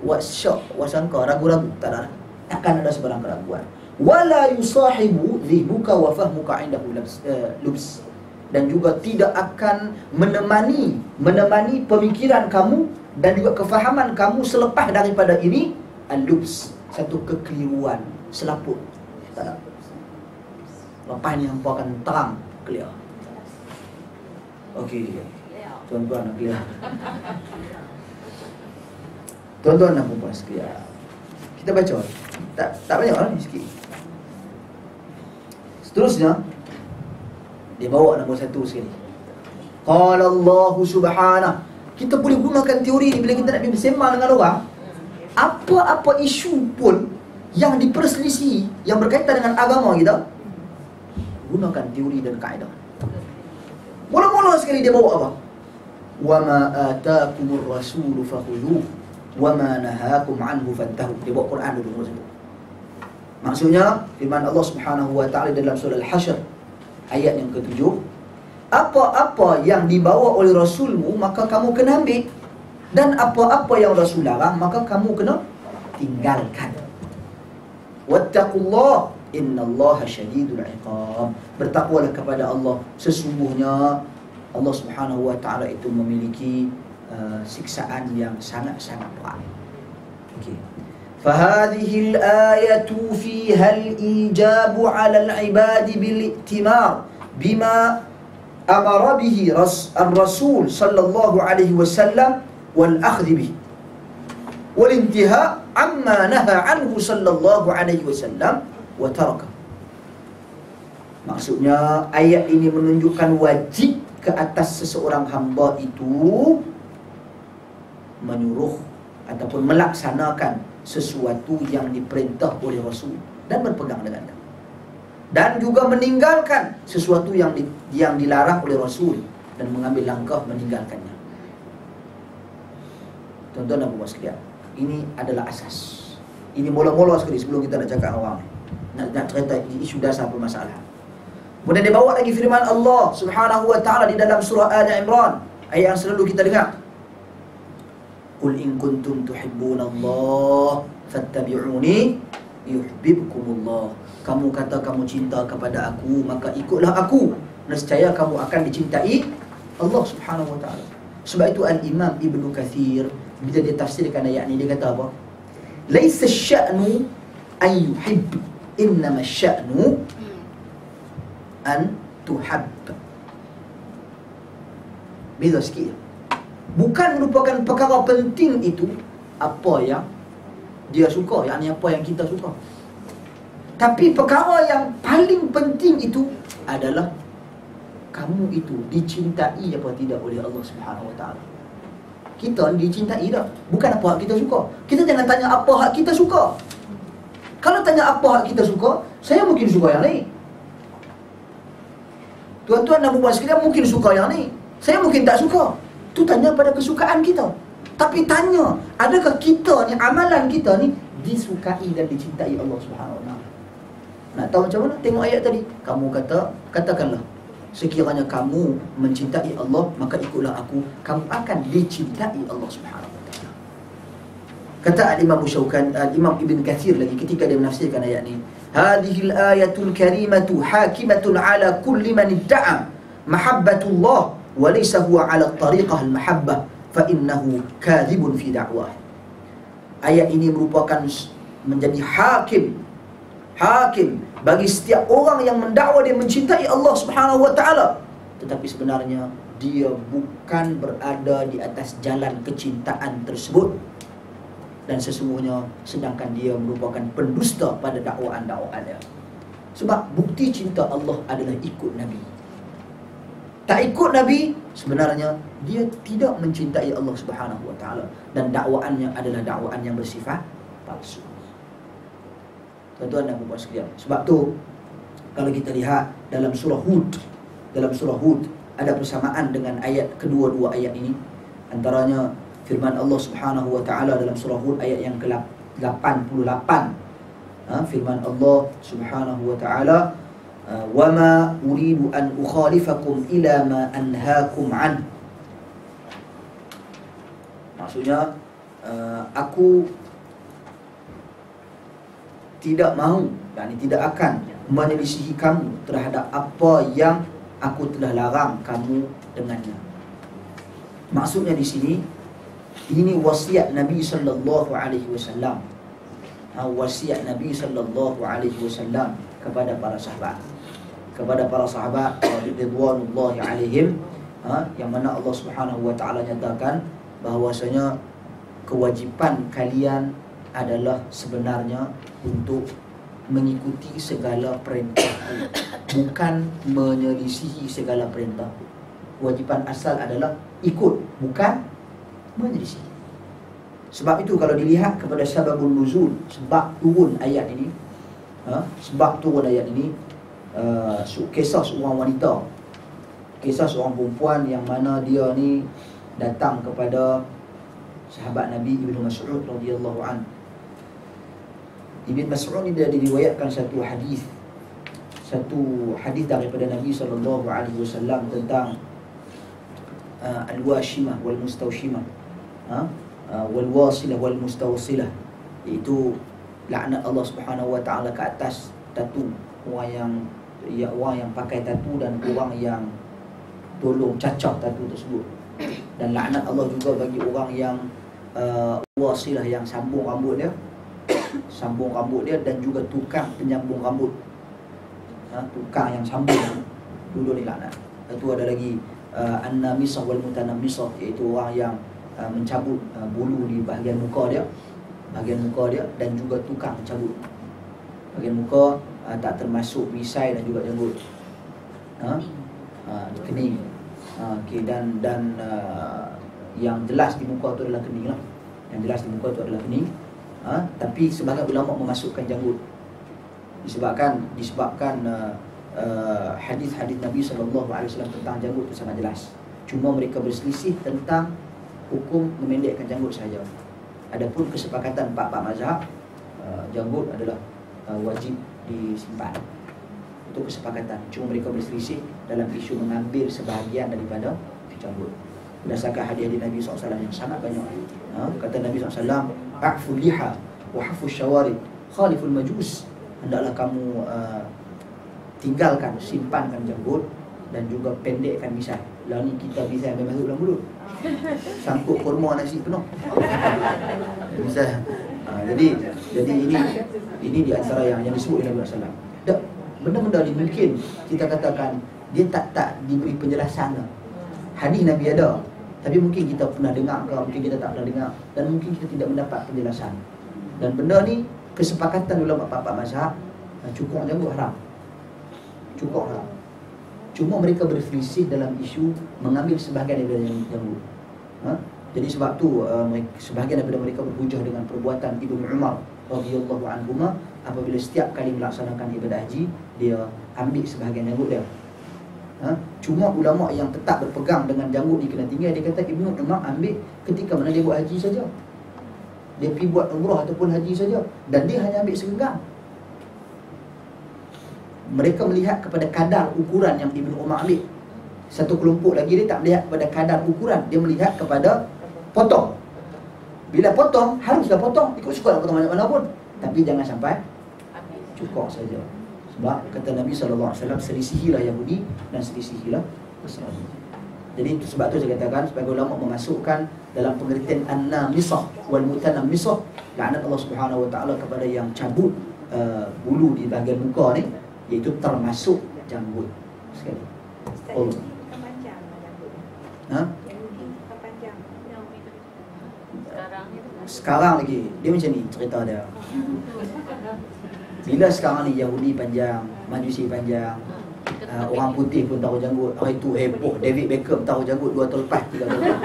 wasyak, wasangka, ragu-ragu, tak ada. Takkan ada sebarang keraguan. Wala yusahibu dhihnuka wa fahmuka 'indahu lubs. Dan juga tidak akan menemani pemikiran kamu dan juga kefahaman kamu selepas daripada ini al-lubs, satu kekeliruan, selaput. Tak ada. Lepas ni hampa akan terang, clear. Okey. Tuan-tuan nak clear. Tuan-tuan dan puan sekalian, kita baca. Tak banyak lah ni, sikit. Seterusnya dia bawa nombor satu sekali. Qala Allah subhanahu. Kita boleh gunakan teori ni bila kita nak bersembang dengan orang. Apa-apa isu pun yang diperselisihi, yang berkaitan dengan agama kita, gunakan teori dan kaedah. Mula-mula sekali dia bawa apa? Wa ma ataakumur rasulu fakhudhuhu wa ma nahakum anhu fantahu. Dia bawa Quran dulu nombor satu. Maksudnya firman Allah Subhanahu wa taala dalam surah Al-Hasyr ayat yang ke-7, apa-apa yang dibawa oleh Rasulmu maka kamu kena ambil, dan apa-apa yang Rasul larang maka kamu kena tinggalkan. Wattaqullah innallaha syadidul iqab. Bertakwalah kepada Allah, sesungguhnya Allah Subhanahu wa taala itu memiliki siksaan yang sangat-sangat berat. Okey. فهذه الآية فيها الإيجاب على العباد بالائتمار بما أمر به الرسول صلى الله عليه وسلم والأخذ به والانتهاء عما نهى عنه صلى الله عليه وسلم وتركه. Maksudnya ayat ini menunjukkan wajib ke atas seseorang hamba itu menyuruh ataupun melaksanakan sesuatu yang diperintah oleh Rasul dan berpegang dengannya, dan juga meninggalkan sesuatu yang dilarang oleh Rasul dan mengambil langkah meninggalkannya. Tuan-tuan dan puan sekalian, ini adalah asas. Ini mula-mula sekali sebelum kita nak cakap orang nak cerita isu dasar permasalahan. Kemudian dia bawa lagi firman Allah Subhanahu wa taala di dalam surah Ali Imran, ayat yang selalu kita dengar. Qul in kuntum tuhibbunallah fattabi'uni yuhibbukumullah. Kamu kata kamu cinta kepada aku, maka ikutlah aku, nescaya kamu akan dicintai Allah Subhanahu wa taala. Sebab itu Al-Imam Ibnu Katsir bila dia tafsirkan ayat ni dia kata apa? Laisa sya'nu an yuhibb, innama sya'nu an tuhab. Beza sikit. Bukan merupakan perkara penting itu apa yang dia suka, yakni apa yang kita suka. Tapi perkara yang paling penting itu adalah kamu itu dicintai apa tidak oleh Allah Subhanahu wa taala. Kita dicintai tak? Bukan apa hak kita suka. Kita jangan tanya apa hak kita suka. Kalau tanya apa hak kita suka, saya mungkin suka yang ni. Tuan-tuan dan puan sekalian mungkin suka yang ni, saya mungkin tak suka. Tu tanya pada kesukaan kita. Tapi tanya, adakah kita ni, amalan kita ni disukai dan dicintai Allah Subhanahu wa taala? Nak tahu macam mana? Tengok ayat tadi. Kamu katakanlah, sekiranya kamu mencintai Allah, maka ikutlah aku, kamu akan dicintai Allah Subhanahu wa taala. Kata Al-Imam Imam Ibn Katsir lagi ketika dia menafsirkan ayat ni, hadhil ayatul karimatu hakimatun ala kulli man idda'a mahabbatullah wa laysa huwa ala tariqah al-mahabbah fa innahu kadhibun fi da'wah. Ayat ini merupakan menjadi hakim bagi setiap orang yang mendakwa dia mencintai Allah Subhanahu wa taala, tetapi sebenarnya dia bukan berada di atas jalan kecintaan tersebut. dan sesungguhnya sedangkan dia merupakan pendusta pada dakwaan-dakwaan dia. Sebab bukti cinta Allah adalah ikut Nabi. Tak ikut Nabi, sebenarnya dia tidak mencintai Allah Subhanahu Wa Taala, dan dakwaannya adalah dakwaan yang bersifat palsu. Tuan-tuan dan puan-puan sekalian, sebab tu kalau kita lihat dalam surah Hud ada persamaan dengan ayat kedua-dua ayat ini. Antaranya firman Allah Subhanahu Wa Taala dalam surah Hud ayat yang ke-88. Firman Allah Subhanahu Wa Taala, وَمَا أُرِيدُ أَنْ أُخَالِفَكُمْ إِلَى مَا أَنْهَاكُمْ عَنْهُ. Maksudnya, aku tidak mahu, tidak akan menyelisihi kamu terhadap apa yang aku telah larang kamu dengannya. Maksudnya di sini, ini wasiat Nabi sallallahu alaihi wasallam. Wasiat Nabi sallallahu alaihi wasallam kepada para sahabat. Kepada para sahabat ridwanullahi alaihim, yang mana Allah Subhanahu Wa Taala nyatakan bahwasanya kewajipan kalian adalah sebenarnya untuk mengikuti segala perintah, bukan menyelisihi segala perintah. Kewajipan asal adalah ikut, bukan menyelisih. Sebab itu kalau dilihat kepada sababun nuzul, sebab turun ayat ini, kisah seorang wanita, kisah seorang perempuan yang mana dia ni datang kepada sahabat Nabi Ibnu Mas'ud radhiyallahu an. Ibnu Mas'ud ni dia diriwayatkan satu hadis daripada Nabi sallallahu alaihi wasallam tentang al-washimah wal mustawshimah, wal wasilah wal mustawsilah, iaitu laknat Allah Subhanahu Wa Taala ke atas tatu, orang yang pakai tatu dan orang yang tolong cacah tatu tersebut. Dan laknat Allah juga bagi orang yang wasilah, yang sambung rambut dia dan juga tukang penyambung rambut. Tukang yang sambung dulu ni laknat. Itu ada lagi an-namisah wal mutanammisah, iaitu orang yang mencabut bulu di bahagian muka dia dan juga tukang cabut bahagian muka, tak termasuk perisai dan juga janggut, kening. Okey, dan yang jelas di muka tu adalah kening lah. Yang jelas di muka tu adalah kening. Tapi sebagian ulama memasukkan janggut disebabkan hadis-hadis Nabi SAW tentang janggut itu sangat jelas. Cuma mereka berselisih tentang hukum memendekkan janggut saja. Adapun kesepakatan empat mazhab, janggut adalah wajib disimpan. Itu kesepakatan. Cuma mereka berselisih dalam isu mengambil sebahagian daripada janggut. Berdasarkan hadis Nabi SAW yang sangat banyak. Kata Nabi SAW, "A'fu liha wa hafu syawarib, khaliful majus." Hendaklah kamu tinggalkan, simpankan janggut dan juga pendekkan misai. Lah ni kita misai ambil masuk dalam mulut. Sangkut kurma nasi penuh. Misai. Jadi ini di antara yang disebut oleh Nabi SAW. Benda-benda ni mungkin kita katakan dia tak diberi penjelasan. Hadis Nabi ada, tapi mungkin kita pernah dengar ke, mungkin kita tak pernah dengar, dan mungkin kita tidak mendapat penjelasan. Dan benda ni kesepakatan ulama empat mazhab, cukur janggut haram. Cukur haram. Cuma mereka berselisih dalam isu mengambil sebahagian daripada janggut. Jadi sebab tu sebahagian daripada mereka berhujah dengan perbuatan Ibnu Umar radhiyallahu anhuma, apabila setiap kali melaksanakan ibadah haji dia ambil sebahagian janggut dia. Cuma ulama yang tetap berpegang dengan janggut ni kena tinggal, dia kata Ibnu Umar ambil ketika mana dia buat haji saja. Dia pergi buat umrah ataupun haji saja, dan dia hanya ambil segenggam. Mereka melihat kepada kadar ukuran yang Ibnu Umar ambil. Satu kelompok lagi dia tak melihat kepada kadar ukuran, dia melihat kepada potong. Bila potong, haruslah potong, ikut suka nak potong banyak mana pun, tapi jangan sampai cukup saja. Sebab kata Nabi SAW, selisihilah Yahudi dan selisihilah Nasrani. Jadi itu sebab tu saya katakan, sebagai ulama memasukkan dalam pengertian an-namisah wal mutanammisah, laknat Allah Subhanahu Wa Taala kepada yang cabut bulu di bahagian muka ni, iaitu termasuk janggut sekali. Oh. Sekarang lagi dia macam ni cerita dia. Bila sekarang ni Yahudi panjang, Majusi panjang, orang putih pun taruh janggut. Hari tu heboh David Beckham taruh janggut 2 tahun lepas, 3 tahun lepas.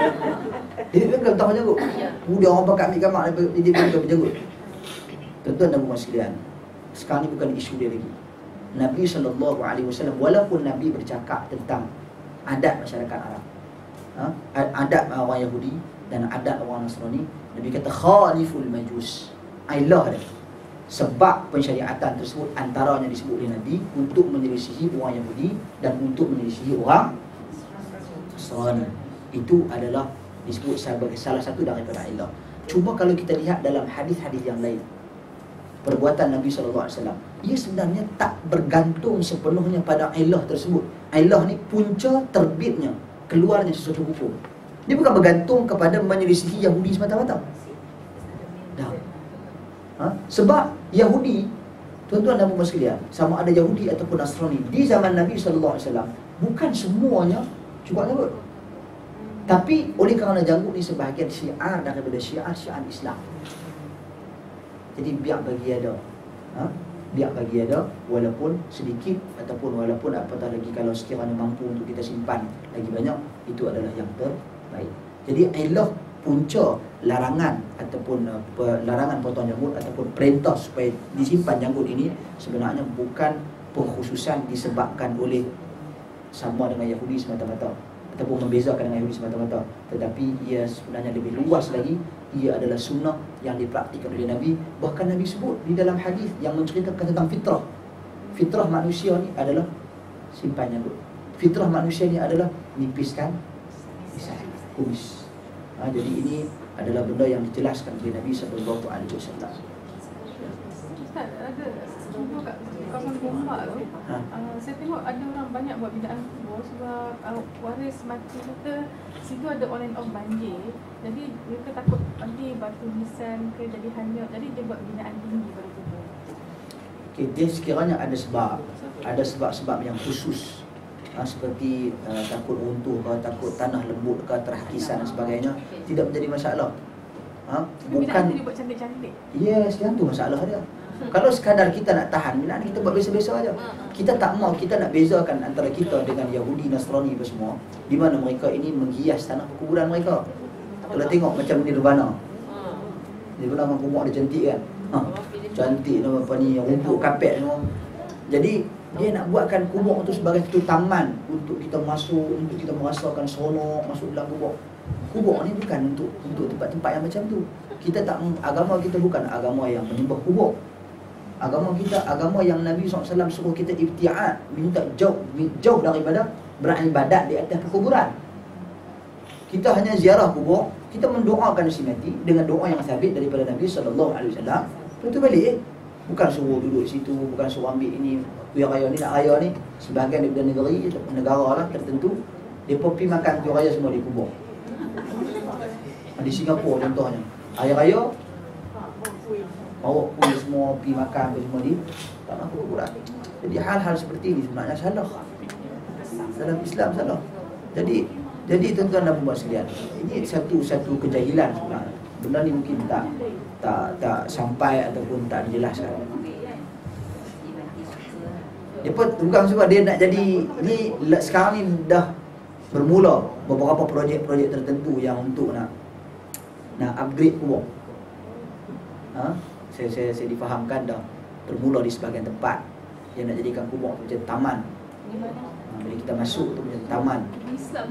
David Beckham taruh janggut. Dia orang pakai ambil gambar dia Beckham berjanggut. Tuan-tuan dan puan sekalian, sekarang ni bukan isu dia lagi. Nabi SAW, walaupun Nabi bercakap tentang adat masyarakat Arab, adat orang Yahudi dan adat orang Nasrani, Nabi kata khaliful majus. Ailah dia. Sebab pensyariatan tersebut antaranya disebut oleh Nabi untuk menyelisihi orang Yahudi dan untuk menyelisihi orang Nasrani. Itu adalah disebut sebagai salah satu daripada ilah. Cuma kalau kita lihat dalam hadis-hadis yang lain, perbuatan Nabi SAW, ia sebenarnya tak bergantung sepenuhnya pada ilah tersebut. Ilah ni punca terbitnya, keluarnya sesuatu hukum. Dia bukan bergantung kepada menyelisihi Yahudi semata-mata. Sebab Yahudi, tuan-tuan dan puan sekalian, sama ada Yahudi ataupun Nasrani di zaman Nabi SAW, bukan semuanya juga janggut. Tapi oleh kerana janggut ni sebahagian syiar daripada syiar-syiar Islam, jadi biar bagi ada, biar bagi ada, walaupun sedikit ataupun walaupun apatah lagi kalau sekiranya mampu untuk kita simpan lagi banyak, itu adalah yang terbaik. Jadi ilah punca larangan ataupun larangan potong janggut ataupun perintah supaya disimpan janggut ini sebenarnya bukan pengkhususan disebabkan oleh sama dengan Yahudi semata-mata ataupun membezakan dengan Yahudi semata-mata, tetapi ia sebenarnya lebih luas lagi. Ia adalah sunnah yang dipraktikkan oleh Nabi. Bahkan Nabi sebut di dalam hadis yang menceritakan tentang fitrah. Fitrah manusia ni adalah simpan janggut. Fitrah manusia ni adalah nipiskan lisan, kumis. Jadi ini adalah benda yang dijelaskan oleh Nabi SAW. Ustaz, ada contoh kat kawasan Gombak tu, saya tengok ada orang banyak buat bidaan kubur sebab waris mati kata situ ada on and off banjir. Jadi mereka takut nanti batu nisan ke jadi hanyut. Jadi dia buat bidaan tinggi pada kubur. Okay, dia sekiranya ada sebab, ada sebab-sebab yang khusus, seperti takut runtuh ke, takut tanah lembut ke, terhakisan dan sebagainya, tidak menjadi masalah. Bukan dia buat cantik-cantik. Yes, yang tu masalah dia. Kalau sekadar kita nak tahan, bila kita buat biasa-biasa aja. Kita tak mau, kita nak bezakan antara kita dengan Yahudi, Nasrani apa semua, di mana mereka ini menghias tanah perkuburan mereka. Kalau tengok macam Nirvana, Nirvana kubur dia cantik kan, cantik apa ni, rumput kapet semua. Jadi dia nak buatkan kubur tu sebagai satu taman untuk kita masuk, untuk kita merasakan seronok masuk dalam kubur. Kubur ni bukan untuk tempat-tempat yang macam tu. Kita tak, agama kita bukan agama yang menyembah kubur. Agama kita agama yang Nabi SAW suruh kita ibtiad, minta jauh daripada beribadat di atas perkuburan. Kita hanya ziarah kubur, kita mendoakan si mati dengan doa yang sabit daripada Nabi SAW. Lepas tu balik. Bukan suruh duduk situ, bukan suruh ambil ini, kuih raya ni, nak raya ni. Sebahagian daripada negara lah tertentu, dia pergi makan kuih raya semua di kubur. Di Singapura contohnya, hari raya bawa kuih semua, pergi makan semua di tanah perkuburan. Jadi hal-hal seperti ini sebenarnya salah dalam Islam, salah. Jadi tuan-tuan dan puan sekalian, ini satu kejahilan sebenarnya. Benda ni mungkin tak sampai ataupun tak dijelaskan. Dia pun bukan sebab dia nak jadi ni. Sekarang ni dah bermula beberapa projek-projek tertentu yang untuk nak upgrade kubur. Saya difahamkan dah bermula di sebahagian tempat yang nak jadikan kubur macam taman. Jadi kita masuk tu macam taman Islam,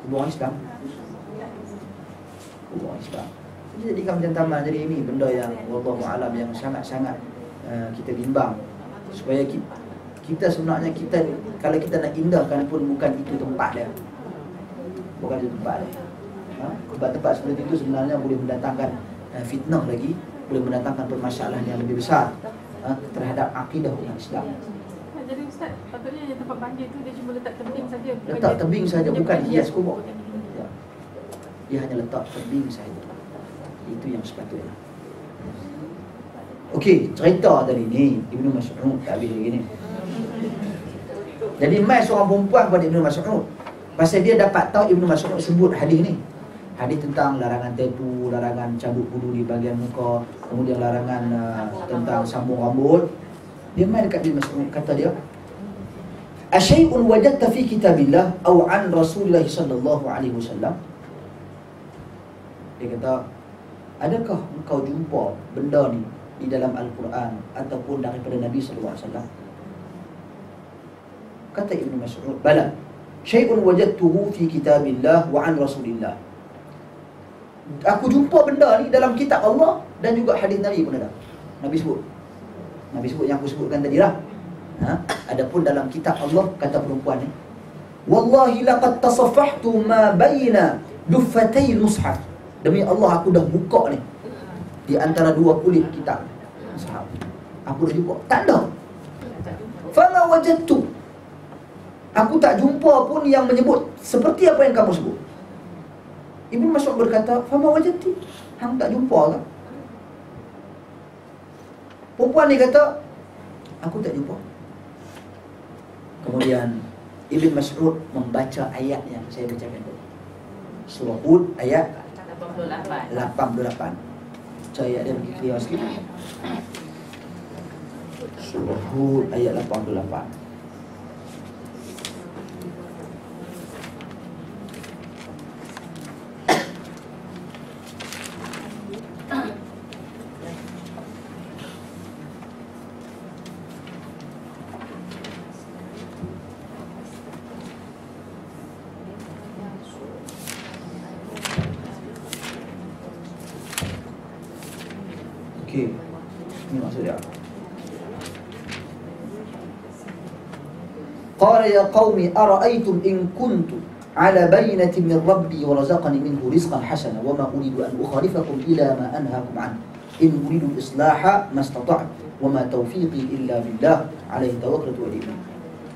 kubur Islam. Kubur Islam dijadikan macam taman. Jadi ini benda yang wallahu alam yang sangat-sangat kita bimbang. Supaya kita sebenarnya kalau kita nak indahkan pun bukan itu tempat dia. Bukan itu tempat dia. Tempat-tempat seperti itu sebenarnya boleh mendatangkan fitnah lagi, boleh mendatangkan permasalahan yang lebih besar terhadap akidah umat Islam. Jadi Ustaz, patutnya yang tempat banjir tu dia cuma letak tebing saja. Letak tebing saja, bukan hias kubur. Dia hanya letak tebing saja. Itu yang sepatutnya. Okey, cerita tadi ni Ibnu Mas'ud tak habis lagi ni. Jadi mai seorang perempuan kepada Ibnu Mas'ud pasal dia dapat tahu Ibnu Mas'ud sebut hadis ni. Hadis tentang larangan tatu, larangan cabut bulu di bahagian muka, kemudian larangan tentang sambung rambut. Dia main dekat Ibn Mas'ud, kata dia, "Asyai'un wajadta fi kitabillah aw an Rasulullah sallallahu alaihi wasallam?" Dia kata, adakah engkau jumpa benda ni di dalam Al-Quran ataupun daripada Nabi sallallahu alaihi wasallam? Kata Ibn Mas'ud, "Bala, syai'un wajadtuhu fi kitabillah wa an Rasulillah." Aku jumpa benda ni dalam kitab Allah dan juga hadis Nabi pun ada. Nabi sebut yang aku sebutkan tadi lah. Adapun dalam kitab Allah, kata perempuan ni, "Wallahi laqad tasaffahtu ma baina duffatay mushaf." Demi Allah, aku dah buka ni di antara dua kulit kitab mushaf. Aku dah jumpa, tak ada. Fama wajadtu, aku tak jumpa pun yang menyebut seperti apa yang kamu sebut. Ibn Mas'ud berkata, "Fama wajadti?" Hang tak jumpa ke? Perempuan ni kata, "Aku tak jumpa." Kemudian Ibn Mas'ud membaca ayat yang saya bacakan tadi, surah Hud ayat 88. Baca ayat dia bagi clear sikit. Surah Hud ayat 88. Okey, ini maksud dia. Qala ya qaumi ara'aytum in kuntu ala bayyinatin min rabbi wa razaqani minhu rizqan hasana wa ma uridu an ukhalifakum ila ma anhaakum an in uridu islaha mastata'tu wa ma tawfiqi illa billah alaihi tawakkaltu wa ilayhi.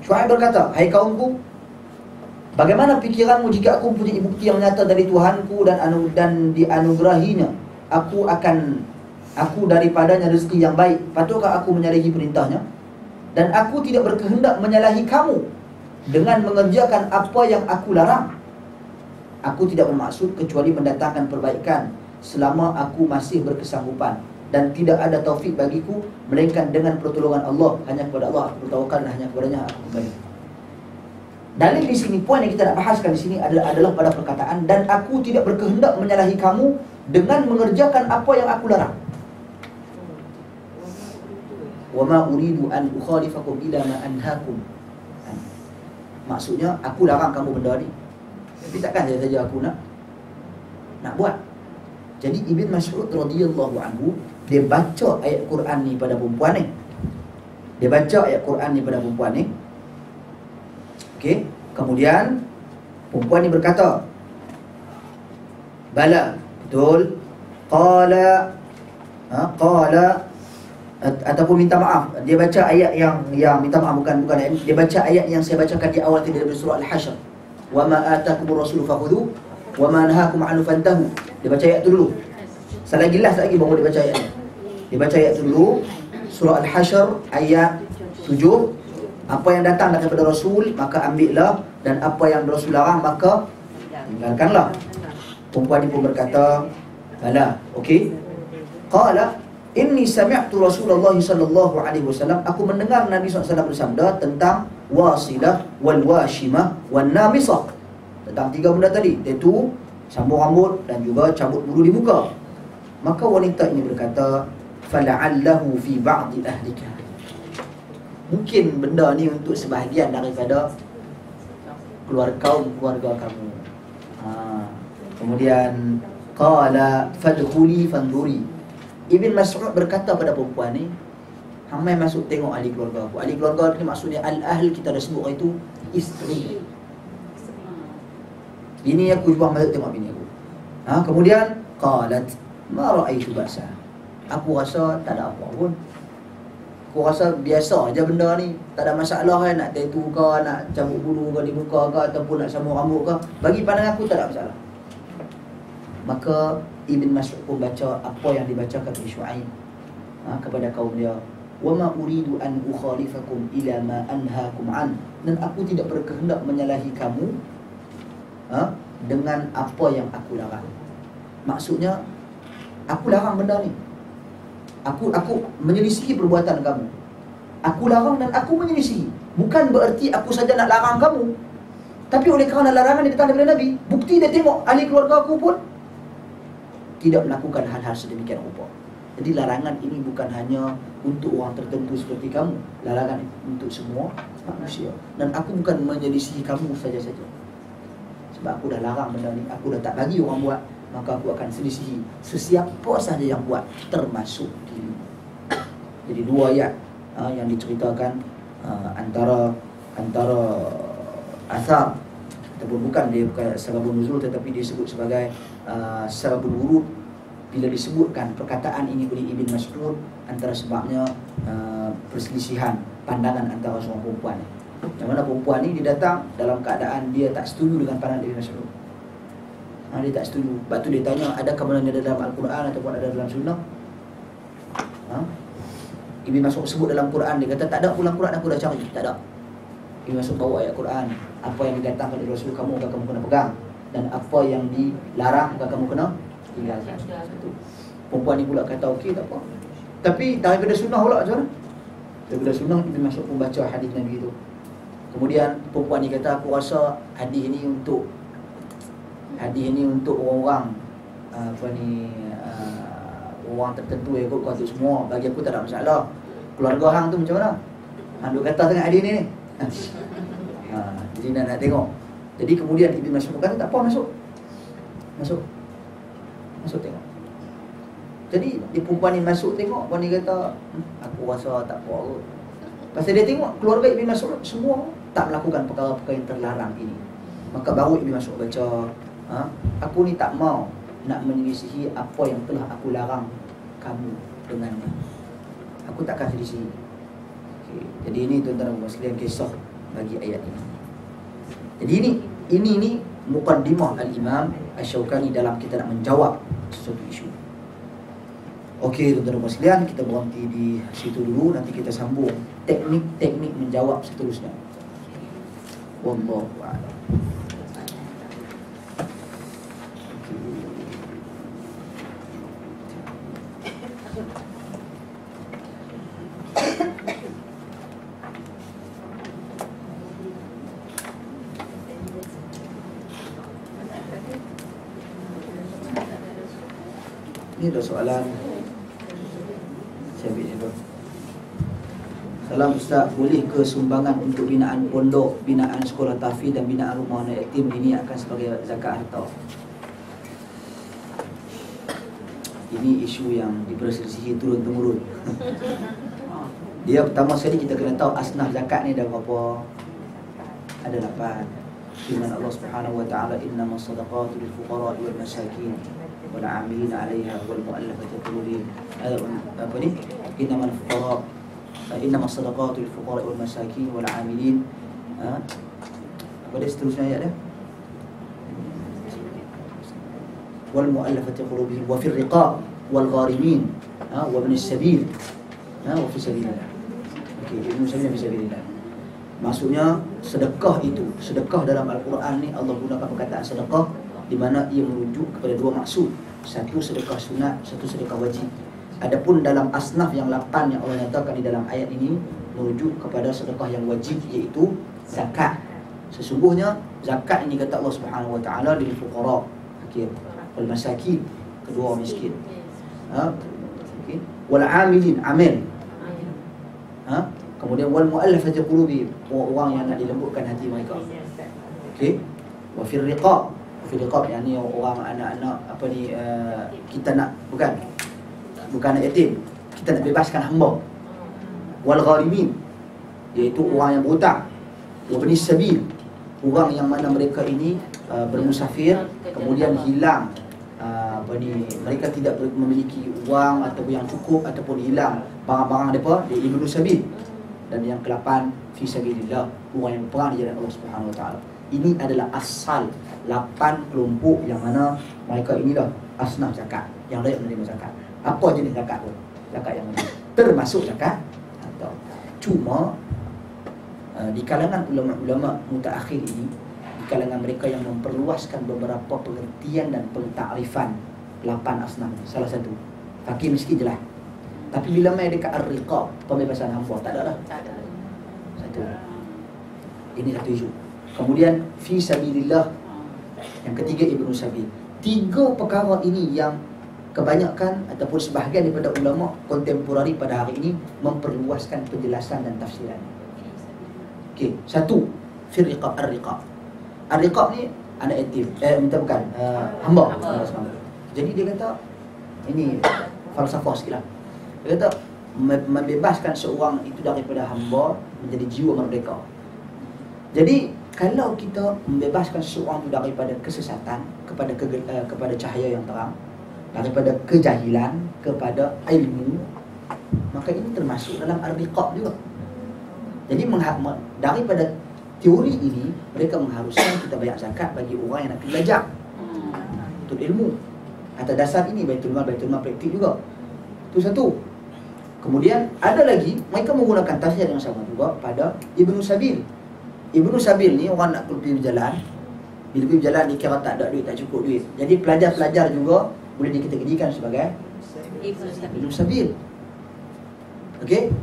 Syuaib berkata, "Hai kaumku, bagaimana pikiranmu jika aku punya bukti yang nyata dari Tuhanku dan dianugerahinya aku daripadanya rezeki yang baik, patutkah aku menyalahi perintahnya? Dan aku tidak berkehendak menyalahi kamu dengan mengerjakan apa yang aku larang. Aku tidak bermaksud kecuali mendatangkan perbaikan selama aku masih berkesanggupan, dan tidak ada taufik bagiku melainkan dengan pertolongan Allah. Hanya kepada Allah aku bertawakal dan hanya kepadanya aku kembali." Dalil di sini, poin yang kita nak bahaskan di sini adalah pada perkataan, "Dan aku tidak berkehendak menyalahi kamu dengan mengerjakan apa yang aku larang." Wa ma uridu an ukhalifakum ila ma anhaakum. Maksudnya, aku larang kamu benda ni, tapi takkan saja aku nak buat. Jadi Ibn Mas'ud radhiyallahu anhu, dia baca ayat Quran ni pada perempuan ni. Okey, kemudian perempuan ni berkata, "Bala, betul." Qala ataupun minta maaf. Dia baca ayat yang minta maaf, bukan ayat. Dia baca ayat yang saya bacakan di awal tadi dari surah Al-Hasyr. "Wa ma atakumur rasulu fakhudhu wa ma nahakum anhu fantahu." Dia baca ayat tu dulu. Selagi baru dia baca ayat ni. Dia baca ayat tu dulu. Surah Al-Hasyr ayat 7. Apa yang datang daripada Rasul maka ambillah, dan apa yang Rasul larang maka tinggalkanlah. Perempuan ni pun berkata, "Bala." Okey. Qala inni sami'tu Rasulullah sallallahu alaihi wasallam, aku mendengar Nabi SAW bersabda tentang wasilah wal washimah wan namisah, tentang tiga benda tadi, iaitu sambung rambut dan juga cabut bulu di muka. Maka wanita ini berkata, "Fala'allahu fi ba'di ahlika." Mungkin benda ni untuk sebahagian daripada keluarga kamu. Kemudian qala fadkhuli fanduri. Ibn Mas'ud berkata pada perempuan ni, "Hang mai masuk tengok ahli keluarga aku." Ahli keluarga ni maksudnya al-ahl, kita dah sebut itu isteri. Bini aku juga masuk tengok bini aku. Kemudian qalat ma ra'aitu ba'sa. Aku rasa tak ada apa pun. Aku rasa biasa aja benda ni, tak ada masalah kan, nak tattoo ke, nak cabut bulu ke di muka ke, ataupun nak sambung rambut ke. Bagi pandangan aku tak ada masalah. Maka Ibn Mas'ud pun baca apa yang dibacakan oleh Syuaib kepada kaum dia. "Wa ma uridu an ukhalifakum ila ma anhaakum an." Dan aku tidak berkehendak menyalahi kamu dengan apa yang aku larang. Maksudnya aku larang benda ni, Aku menyelisihi perbuatan kamu. Aku larang dan aku menyelisihi. Bukan bererti aku saja nak larang kamu, tapi oleh kerana larangan yang datang daripada Nabi, bukti dia tengok ahli keluarga aku pun tidak melakukan hal-hal sedemikian rupa. Jadi larangan ini bukan hanya untuk orang tertentu seperti kamu, larangan untuk semua manusia. Dan aku bukan menyelisihi kamu saja-saja. Sebab aku dah larang benda ni, aku dah tak bagi orang buat, maka aku akan selisihi sesiapa sahaja yang buat, termasuk diri. Jadi dua ayat yang diceritakan antara asar ataupun bukan, dia bukan sababun nuzul, tetapi disebut sebagai sababul wurud. Bila disebutkan perkataan ini oleh Ibn Mas'ud, antara sebabnya perselisihan pandangan antara seorang perempuan. Yang mana perempuan ni dia datang dalam keadaan dia tak setuju dengan pandangan Ibn Mas'ud. Dia tak setuju. Lepas tu dia tanya, adakah benda ni ada dalam Al-Quran ataupun ada dalam Sunnah? Ibn Mas'ud sebut dalam Quran, dia kata tak ada pun dalam Quran, aku dah cari, tak ada. Ibn Mas'ud bawa ayat Quran, apa yang didatangkan oleh Rasul kamu kena pegang, dan apa yang dilarang kamu kena tinggalkan. Perempuan ni pula kata okey, tak apa. Tapi daripada sunnah pula macam mana? Daripada sunnah Ibn Mas'ud pun baca hadis Nabi tu. Kemudian perempuan ni kata, aku rasa hadis ni untuk orang-orang orang tertentu yang ikut kau tu semua. Bagi aku tak ada masalah. Keluarga hang tu macam mana? Duk kata sangat hadis ni. Jadi nak tengok. Jadi kemudian Ibn Mas'ud kata tak apa, masuk tengok. Jadi dia perempuan ni masuk tengok, perempuan ni kata aku rasa tak apa kot. Pasal dia tengok keluarga Ibn Mas'ud semua tak melakukan perkara-perkara yang terlarang ini. Maka baru Ibn Mas'ud baca, aku ni tak mau nak menyelisihi apa yang telah aku larang kamu dengannya. Aku takkan selisihi. Jadi ini tuan-tuan muslim kisah bagi ayat ini. Jadi ini muqaddimah Al-Imam Asy-Syaukani dalam kita nak menjawab sesuatu isu. Okey tuan-tuan muslim, kita berhenti di situ dulu, nanti kita sambung teknik-teknik menjawab seterusnya. Wallahu a'lam. Ini ada soalan. Saya ambil ni dulu. Salam Ustaz, boleh ke sumbangan untuk binaan pondok, binaan sekolah tahfiz dan binaan rumah anak yatim ini akan sebagai zakat harta? Ini isu yang diperselisihi turun-temurun. Dia pertama sekali kita kena tahu asnaf zakat ni ada berapa? Ada 8. Firman Allah Subhanahu wa taala, innamas shadaqatu lil fuqara wal masakin wal 'amilina 'alaiha wal mu'allafati qulubihim. Apa ni? Innamal fuqara innamas shadaqatu lil fuqara wal masakin wal 'amilin. Apa dia seterusnya ayat dia? Wal mu'allafati qulubihim wa fir riqab wal gharimin wa ibn as-sabil wa fi sabilillah. Okey, ibn as-sabil fi sabilillah. Maksudnya sedekah itu, sedekah dalam Al-Quran ni Allah gunakan perkataan sedekah di mana ia merujuk kepada dua maksud. Satu sedekah sunat, satu sedekah wajib. Adapun dalam asnaf yang 8 yang Allah nyatakan di dalam ayat ini merujuk kepada sedekah yang wajib, iaitu zakat. Sesungguhnya zakat ini kata Allah Subhanahu wa taala lil fuqara, fakir, wal masakin, kedua orang miskin. Okey, wal 'amilin, amal. Kemudian wal mu'allafati qulubihim, orang yang nak dilembutkan hati mereka. Okey, wa fil riqab, yakni orang anak-anak apa ni, kita nak bukan anak yatim, kita nak bebaskan hamba. Wal gharimin, iaitu orang yang berhutang. Wa ibnis sabil, orang yang mana mereka ini bermusafir kemudian hilang mereka tidak memiliki wang ataupun yang cukup ataupun hilang barang-barang mereka di ibnu sabil. Dan yang ke-8 fi sabilillah, orang yang perang di jalan Allah Subhanahu wa taala. Ini adalah asal 8 kelompok yang mana mereka inilah asnaf zakat yang layak menerima zakat. Apa jenis zakat tu? Zakat yang mana? Termasuk zakat harta. Cuma di kalangan ulama-ulama mutaakhir ini, di kalangan mereka yang memperluaskan beberapa pengertian dan pentakrifan 8 asnaf. Salah satu fakir miskin je lah. Tapi bila main dekat ar-riqab, pembebasan hamba, tak ada dah. Satu. Ini satu isu. Kemudian fi sabilillah, yang ketiga Ibnu Sabil. 3 perkara ini yang kebanyakan ataupun sebahagian daripada ulama kontemporari pada hari ini memperluaskan penjelasan dan tafsiran. Okey, satu, fi riqab, ar-riqab. Ar-riqab ni anak yatim. Bukan, hamba. Jadi dia kata, ini falsafah sikit lah. Dia kata membebaskan seorang itu daripada hamba menjadi jiwa merdeka. Jadi kalau kita membebaskan seorang itu daripada kesesatan kepada cahaya yang terang, daripada kejahilan kepada ilmu, maka ini termasuk dalam ar-riqab juga. Jadi daripada teori ini mereka mengharuskan kita bayar zakat bagi orang yang nak pergi belajar untuk ilmu. Atas dasar ini baitul mal praktik juga. Itu satu. Kemudian ada lagi mereka menggunakan tafsir yang sama juga pada Ibnu Sabil. Ibnu Sabil ni orang nak pergi berjalan. Bila pergi berjalan dia kira tak ada duit, tak cukup duit. Jadi pelajar-pelajar juga boleh dikategorikan sebagai Ibnu Sabil. Okey.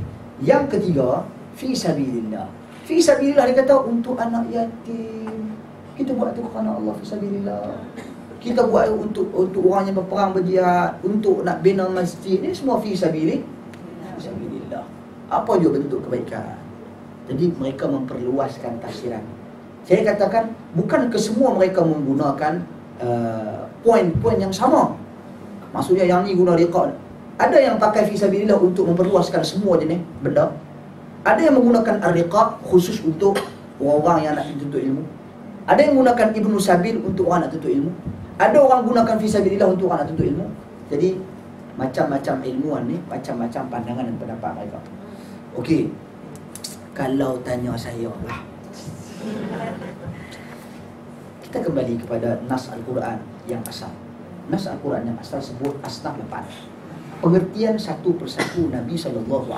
Yang ketiga, fi sabilillah. Fi sabilillah dia kata untuk anak yatim. Kita buat tu kerana Allah, fi sabilillah. Kita buat untuk orang yang berperang berjihad, untuk nak bina masjid. Ini semua fi sabilillah. Apa juga bentuk kebaikan. Jadi mereka memperluaskan tafsiran. Saya katakan bukan kesemua mereka menggunakan poin-poin yang sama. Maksudnya yang ni guna riqab. Ada yang pakai fi sabilillah untuk memperluaskan semua jenis benda. Ada yang menggunakan ar-riqab khusus untuk orang yang nak tuntut ilmu. Ada yang menggunakan Ibnu Sabil untuk orang nak tuntut ilmu. Ada orang gunakan fi sabilillah untuk orang nak tuntut ilmu. Jadi macam-macam ilmuwan ni, macam-macam pandangan dan pendapat mereka. Okey. Kalau tanya saya lah, kita kembali kepada nas Al-Quran yang asal. Nas Al-Quran yang asal sebut asnaf 8. Pengertian satu persatu Nabi SAW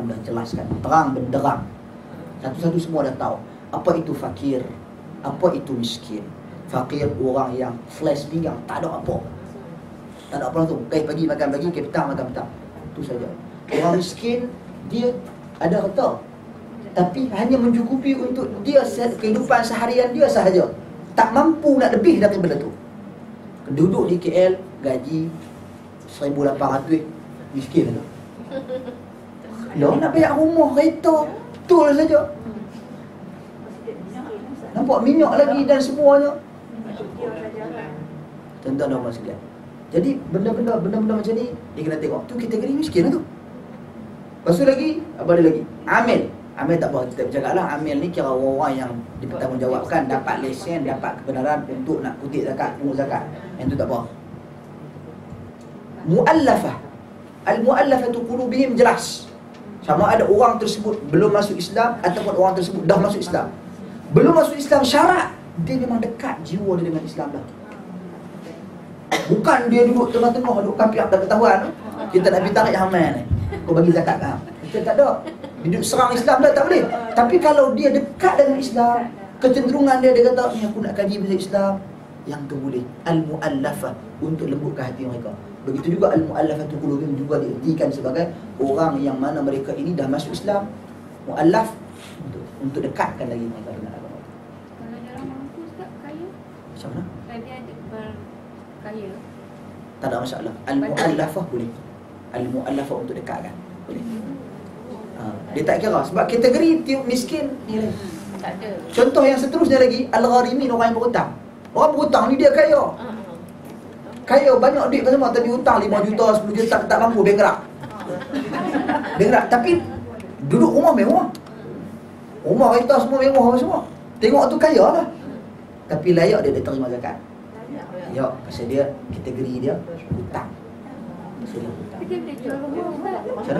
dah jelaskan terang benderang. Satu-satu semua dah tahu apa itu fakir, apa itu miskin. Fakir orang yang flash pinggang, tak ada apa. Tak ada apa tu. Pagi makan pagi, petang makan petang. Itu saja. Orang miskin dia ada harta, tapi hanya mencukupi untuk dia kehidupan seharian dia sahaja. Tak mampu nak lebih daripada tu. Duduk di KL gaji 1,800, miskin tu. Lo nak bayar rumah, kereta, betul saja. Nampak minyak lagi dan semuanya. Tuan-tuan dan puan sekalian. Jadi benda-benda macam ni dia kena tengok. Tu kategori miskin tu. Lepas tu lagi, apa ada lagi? Amil. Amil tak apa, kita bercakap lah. Amil ni kira orang yang dipertanggungjawabkan, dapat lesen, dapat kebenaran untuk nak kutip zakat, pungut zakat. Yang tu tak apa. Mu'allafah. Al-mu'allafatu qulubihim jelas. Sama ada orang tersebut belum masuk Islam ataupun orang tersebut dah masuk Islam. Belum masuk Islam syarat dia memang dekat jiwa dia dengan Islam dah. Bukan dia duduk tengah-tengah, duduk kapiak tak ketahuan. Kita nak pergi tarik hamal ni, kau bagi zakat kan? Kita tak ada. Dia serang Islam dah, tak boleh. Tapi kalau dia dekat dengan Islam, kecenderungan dia kata, ni aku nak kaji pasal Islam, yang tu boleh. Al-mu'allafah, untuk lembutkan hati mereka. Begitu juga al-mu'allafatu qulubihim juga diartikan sebagai orang yang mana mereka ini dah masuk Islam. Mu'allaf untuk dekatkan lagi mereka dengan agama. Kalau dia orang mampu tak kaya, Macam mana? kalau dia ada berkaya, Tak ada masalah. Al-mu'allafah boleh. Al-mu'allafah untuk dekatkan boleh. Dia tak kira sebab kategori miskin ni lagi. tak ada. Contoh yang seterusnya lagi, al-gharimin, orang yang berhutang. Orang berhutang ni dia kaya. Kaya banyak duit pasal tapi hutang 5 juta, 10 juta tak mampu, bankrupt. Bankrupt tapi duduk rumah mewah. Rumah kereta semua mewah semua. Tengok tu kaya lah. Tapi layak dia terima zakat. Ya, pasal dia kategori dia hutang. Pasal dia hutang. Tapi dia boleh jual rumah Ustaz.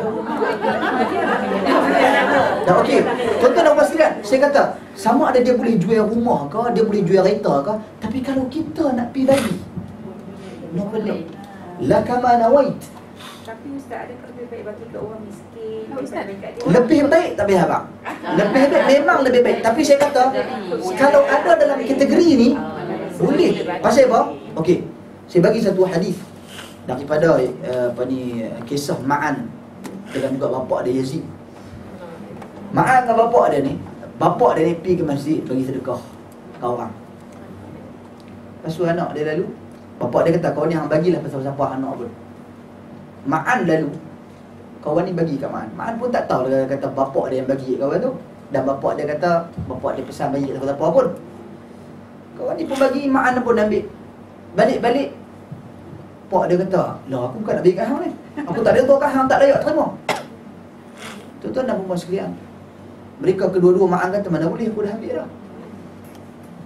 Dah okey. Tuan-tuan dan puan sekalian, saya kata sama ada dia boleh jual rumah ke, dia boleh jual kereta ke, tapi kalau kita nak pergi lagi, no problem. La kama nawait. Tapi Ustaz, adakah lebih baik bagi ke orang miskin? Ustaz, daripada kat dia? Lebih baik tak payah abang. Lebih baik, memang lebih baik. Tapi saya kata, kalau ada dalam kategori ni, boleh. Pasal apa? Okey, saya bagi satu hadis daripada kisah Ma'an dengan juga bapak dia Yazid. Ma'an dengan bapak dia ni pergi ke masjid bagi sedekah ke orang. Lepas tu anak dia lalu, bapak dia kata, kau ni hang bagilah pasal-pasal anak pun. Ma'an lalu, kawan ni bagi kat Ma'an. Ma'an pun tak tahu, dia kata bapak dia yang bagi kawan tu. Dan bapak dia kata, bapak dia pesan bagi tak apa pun. Kawan ni pun bagi, Ma'an pun ambil. Balik-balik, pak dia kata, lah aku bukan nak bagi kat hang ni. Aku tak ada tahu kat hang tak layak terima. Tuan-tuan dan puan sekalian, mereka kedua-dua Ma'an kata, mana boleh aku dah ambil dah.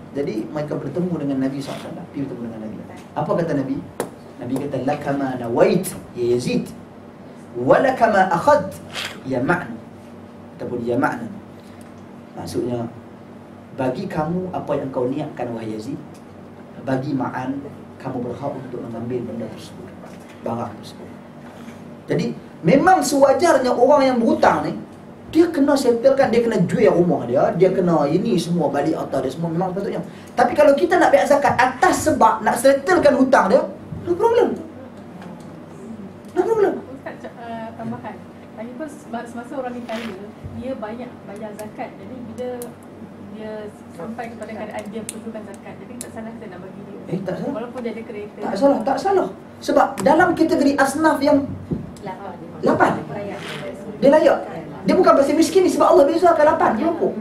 Jadi mereka bertemu dengan Nabi SAW. Pergi bertemu dengan Nabi. Apa kata Nabi? Nabi kata, lakama nawait ya Yazid, walakama akhad ya Ma'an. Ataupun ya Ma'an. Maksudnya, bagi kamu apa yang kau niatkan wahai Yazid, bagi Ma'an kamu berhak untuk mengambil benda tersebut, barang tersebut. Jadi memang sewajarnya orang yang berhutang ni, dia kena settlekan, dia kena jual rumah dia kena ini semua, balik harta dia semua, memang patutnya. Tapi kalau kita nak bayar zakat atas sebab nak settlekan hutang dia, no problem. No problem. Ustaz, tambahan. Lagipun semasa orang ni kaya, dia banyak bayar zakat. Jadi bila dia sampai kepada keadaan dia perlukan zakat, jadi tak salah kita nak bagi dia. Tak salah. Walaupun dia ada kereta. Tak salah. Sebab dalam kategori asnaf yang 8, dia layak. Dia bukan pasal miskin ni, sebab Allah bezakan 8 kelompok.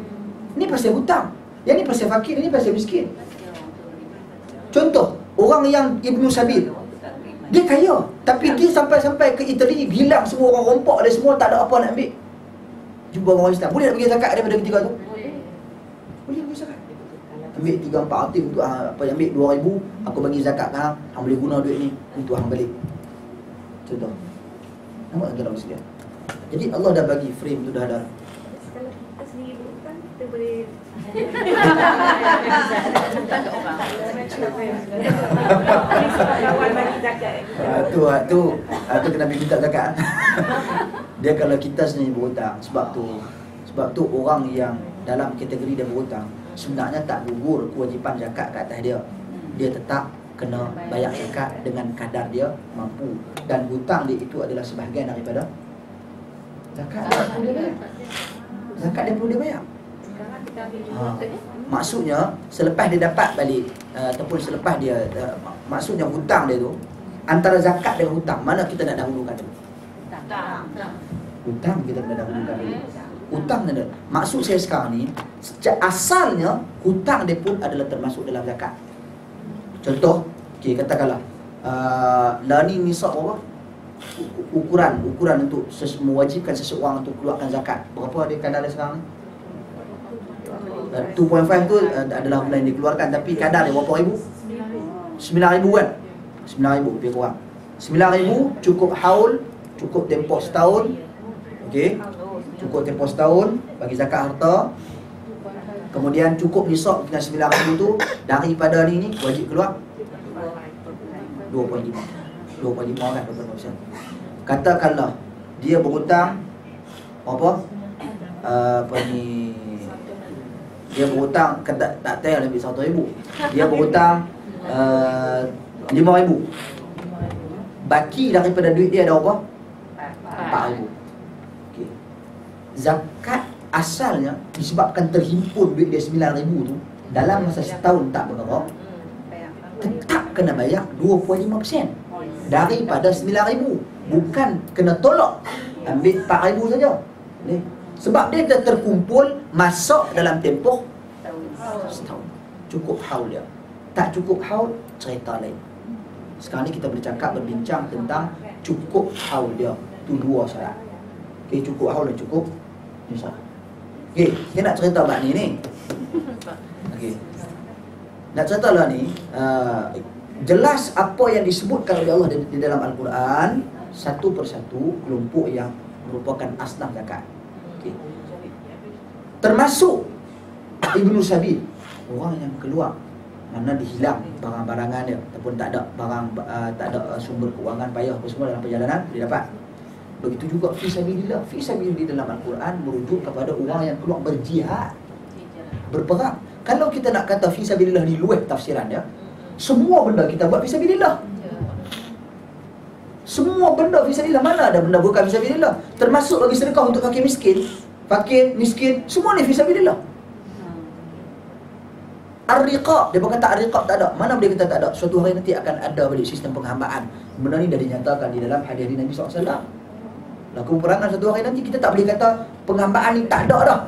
Ni pasal hutang, yang ni pasal fakir, ini pasal miskin. Contoh, orang yang Ibnu Sabil, dia kaya, tapi dia sampai ke Itali, hilang semua, orang rompak dia semua, tak ada apa nak ambil. Jumpa orang Islam, boleh nak bagi zakat daripada ketiga tu? Boleh bagi zakat. Ambil 3-4 atim tu, apa yang ambil 2,000, aku bagi zakat kan, hang boleh guna duit ni untuk hang balik. Contoh. Nampak tak dalam sekalian? Jadi Allah dah bagi frame tu, dah ada. Kalau kita sendiri bukan, kita boleh kawan bagi zakat. Tu kena minta zakat. Dia kalau kita sendiri berhutang, sebab tu orang yang dalam kategori dia berhutang sebenarnya tak gugur kewajipan zakat kat atas dia. Dia tetap kena bayar zakat dengan kadar dia mampu, dan hutang dia itu adalah sebahagian daripada zakat. Zakat dia perlu dia bayar. Maksudnya selepas dia dapat balik, ataupun selepas dia maksudnya hutang dia tu, antara zakat dengan hutang, mana kita nak dahulukan dulu? Hutang kita kena dahulukan dulu. Hutang dia, maksud saya sekarang ni, asalnya hutang dia pun adalah termasuk dalam zakat. Contoh, katakanlah lah ni nisab apa? Ukuran untuk mewajibkan seseorang untuk keluarkan zakat. Berapa dia kadar dia sekarang ni? 2.5 tu adalah benda yang dikeluarkan, tapi kadar dia berapa ribu? 9,000 kan? 9,000 lebih kurang. 9,000 cukup haul, cukup tempoh setahun. Okey. Cukup tempoh setahun bagi zakat harta. Kemudian cukup nisab dengan 9,000 tu, daripada ni wajib keluar 2.5 kan, 20%. Katakanlah dia berhutang dia berhutang, tak tahu lebih 100,000. Dia berhutang 5,000. Baki daripada duit dia ada apa? 4,000. Okey. Zakat asalnya disebabkan terhimpun duit dia 9,000 tu dalam masa setahun tak bergerak, tetap kena bayar 2.5% daripada 9,000. Bukan kena tolak, ambil 4,000 saja. Sebab dia dah terkumpul masuk dalam tempoh setahun. Cukup haul dia. Tak cukup haul, cerita lain. Sekarang ni kita berbincang tentang cukup haul dia. Itu dua syarat. Okey, cukup haul dan cukup nisab. Okey, kita nak cerita bab ni. Okey. Nak cerita lah ni, jelas apa yang disebutkan oleh Allah di dalam Al-Quran, satu persatu kelompok yang merupakan asnaf zakat. Okay. Termasuk Ibnu Sabil, orang yang keluar, mana dihilang barang-barangan dia, ataupun tak ada barang, tak ada sumber keuangan, payah apa semua dalam perjalanan, dia dapat. Begitu juga fisabilillah. Fisabilillah dalam Al-Quran merujuk kepada orang yang keluar berjihad, berperang. Kalau kita nak kata fisabilillah ni luas tafsiran dia, semua benda kita buat fisabilillah. Semua benda fisabilillah. Mana ada benda bukan fisabilillah? Termasuk bagi sedekah untuk fakir miskin, semua ni fisabilillah. Ar-riqab, dia berkata ar-riqab tak ada. Mana boleh kata tak ada? Suatu hari nanti akan ada balik sistem penghambaan. Benda ni dah dinyatakan di dalam hadis Nabi SAW. Laku peperangan suatu hari nanti, kita tak boleh kata penghambaan ni tak ada dah.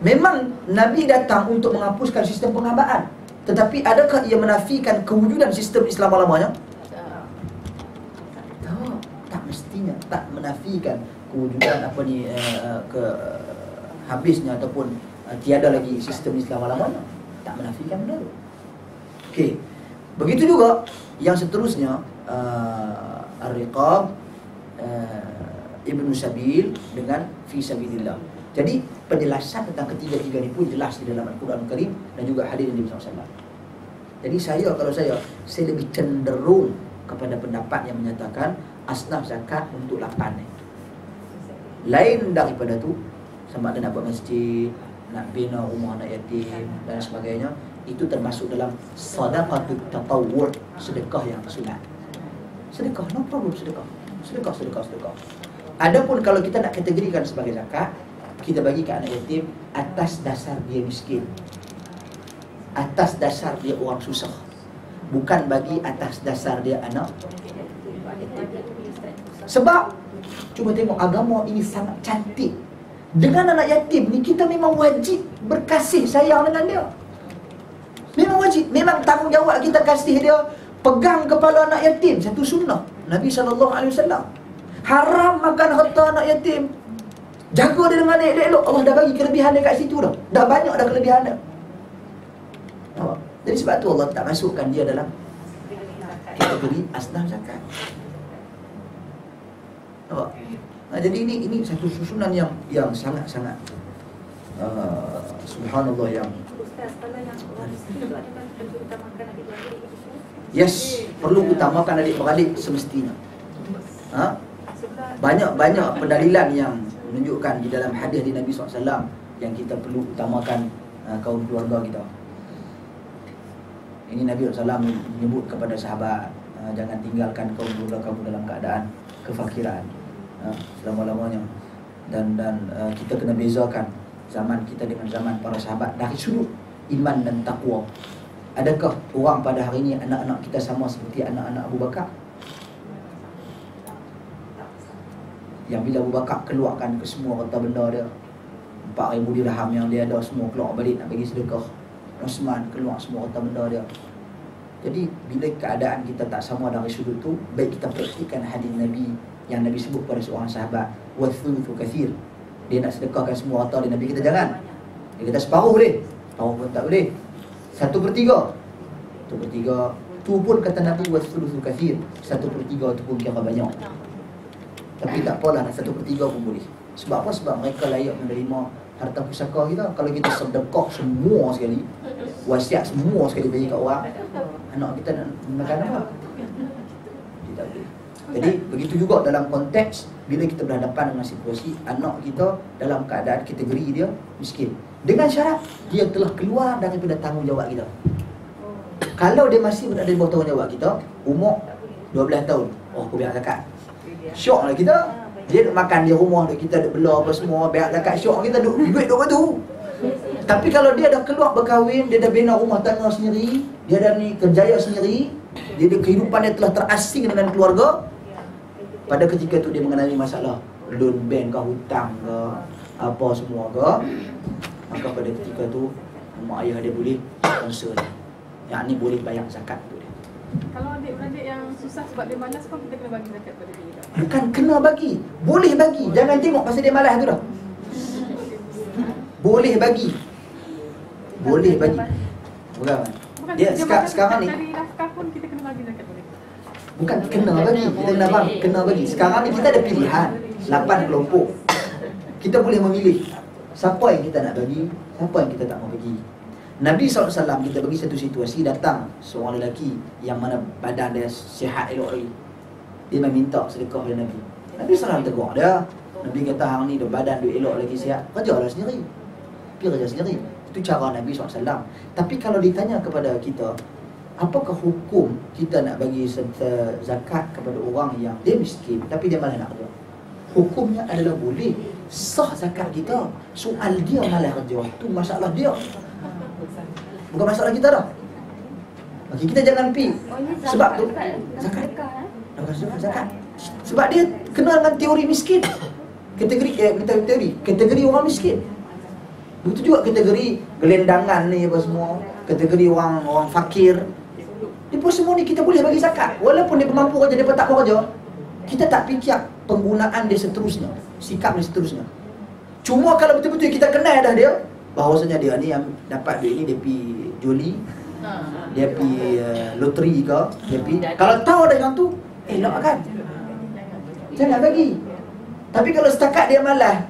Memang Nabi datang untuk menghapuskan sistem penghambaan. Tetapi adakah ia menafikan kewujudan sistem Islam lamanya? Tak mestinya. Tak menafikan kewujudan habisnya ataupun tiada lagi sistem Islam lamanya. Tak menafikan benda tu. Okey. Begitu juga yang seterusnya, Ar-Riqab, Ibnu Sabil dengan Fi Sabilillah. Jadi penjelasan tentang ketiga-tiga ni pun jelas di dalam Al-Quran Al-Karim dan juga hadis Nabi SAW. Jadi kalau saya lebih cenderung kepada pendapat yang menyatakan asnaf zakat untuk 8 ni. Lain daripada tu, sama ada nak buat masjid, nak bina rumah anak yatim dan sebagainya, itu termasuk dalam sadaqatut tatawwu', sedekah yang sunat. Sedekah, no problem, sedekah. Adapun kalau kita nak kategorikan sebagai zakat, kita bagi ke anak yatim atas dasar dia miskin, atas dasar dia orang susah, bukan bagi atas dasar dia anak yatim. Sebab cuba tengok, agama ini sangat cantik. Dengan anak yatim ni kita memang wajib berkasih sayang dengan dia. Memang wajib, memang tanggungjawab kita kasih dia, pegang kepala anak yatim. Satu sunnah Nabi SAW. Haram makan harta anak yatim. Jaga dia dengan elok-elok. Allah dah bagi kelebihan dia kat situ dah. Dah banyak dah kelebihan dia. Jadi sebab tu Allah tak masukkan dia dalam kategori asnaf zakat. Nampak? Jadi ini satu susunan yang sangat-sangat subhanallah yang Ustaz, kalau yang orang miskin tu adakah perlu utamakan adik-beradik? yes, perlu utamakan adik-beradik semestinya. Banyak pendalilan yang menunjukkan di dalam hadis di Nabi SAW yang kita perlu utamakan kaum keluarga kita. Ini Nabi SAW menyebut kepada sahabat, jangan tinggalkan kaum keluarga kamu dalam keadaan kefakiran selama-lamanya. Dan kita kena bezakan zaman kita dengan zaman para sahabat dari sudut iman dan takwa. Adakah orang pada hari ini anak-anak kita sama seperti anak-anak Abu Bakar? Yang bila Abu Bakar keluarkan ke semua harta benda dia, 4,000 dirham yang dia ada semua keluar balik nak bagi sedekah. Osman keluar semua harta benda dia. Jadi bila keadaan kita tak sama dari sudut tu, baik kita praktikkan hadis Nabi yang Nabi sebut pada seorang sahabat, wathuluthu kathir. Dia nak sedekahkan semua harta dia, Nabi kita jangan. Dia kata separuh boleh, separuh pun tak boleh. 1/3. 1/3 tu pun kata Nabi wathuluthu kathir. 1/3 tu pun kira banyak. Tapi tak apalah, 1/3 pun boleh. Sebab apa? Sebab mereka layak menerima harta pusaka kita. Kalau kita sedekah semua sekali, wasiat semua sekali bagi kat orang, anak kita nak makan apa? Tidak boleh. Jadi begitu juga dalam konteks bila kita berhadapan dengan situasi anak kita dalam keadaan kategori dia miskin, dengan syarat dia telah keluar daripada tanggungjawab kita. Kalau dia masih berada di bawah tanggungjawab kita, umur 12 tahun, aku biar zakat. Syok lah kita. Dia duk makan di rumah, kita duk bela apa semua, biar zakat syok kita duk duit duk tu. Tapi kalau dia dah keluar berkahwin, dia dah bina rumah tangga sendiri, dia dah ni kerjaya sendiri, dia kehidupan dia telah terasing dengan keluarga, pada ketika tu dia mengalami masalah loan bank ke, hutang ke, apa semua ke, maka pada ketika tu mak ayah dia boleh sponsor dia, yang ni boleh bayar zakat tu dia. Kalau adik-beradik yang susah sebab dia malas pun kita kena bagi zakat pada dia juga. Bukan kena bagi, boleh bagi. Jangan tengok pasal dia malas tu dah. Boleh bagi. Boleh bagi. Bukan. Dia sekarang ni dari nafkah pun kita kena bagi zakat pada dia. bukan kena bagi, kita kena bagi. Sekarang ni kita ada pilihan 8 kelompok. Kita boleh memilih siapa yang kita nak bagi, siapa yang kita tak mau bagi. Nabi SAW kita bagi satu situasi, datang seorang lelaki yang mana badan dia sihat elok lagi. Dia meminta sedekah oleh Nabi. Nabi SAW tegur dia. Nabi kata hang ni dah badan duit elok lagi sihat, kerjalah sendiri. Pergi kerja sendiri. Itu cara Nabi SAW. Tapi kalau ditanya kepada kita, apakah hukum kita nak bagi zakat kepada orang yang dia miskin tapi dia malah nak kerja? Hukumnya adalah boleh. Sah zakat kita. Soal dia malah kerja, tu masalah dia, bukan masalah kita dah. Okey, kita jangan pi. Sebab tu zakat. Sebab dia kena dengan teori miskin. Kategori orang miskin. Begitu juga kategori gelendangan ni apa semua, kategori orang fakir. Dia pun semua ni kita boleh bagi zakat. Walaupun dia mampu kerja, dia pun tak mau kerja. Kita tak fikir penggunaan dia seterusnya, sikap dia seterusnya. Cuma kalau betul-betul kita kenal dah dia, bahawasanya dia ni yang dapat duit ni dia pi joli, dia pi loteri ke, dia pi. Kalau tahu ada yang tu, elok kan? Jangan bagi. Tapi kalau setakat dia malas,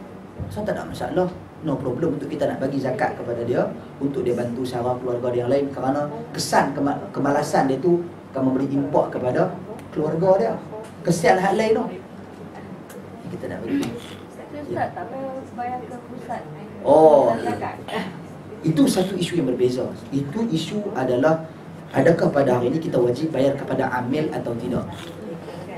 so tak ada masalah. No problem untuk kita nak bagi zakat kepada dia, untuk dia bantu sara keluarga dia yang lain, kerana kesan kemalasan dia tu akan memberi impak kepada keluarga dia. Kesian hal lain tu kita nak bagi. Ustaz tak payah bayar ke pusat. Oh, itu satu isu yang berbeza. Itu isu adalah adakah pada hari ini kita wajib bayar kepada amil atau tidak.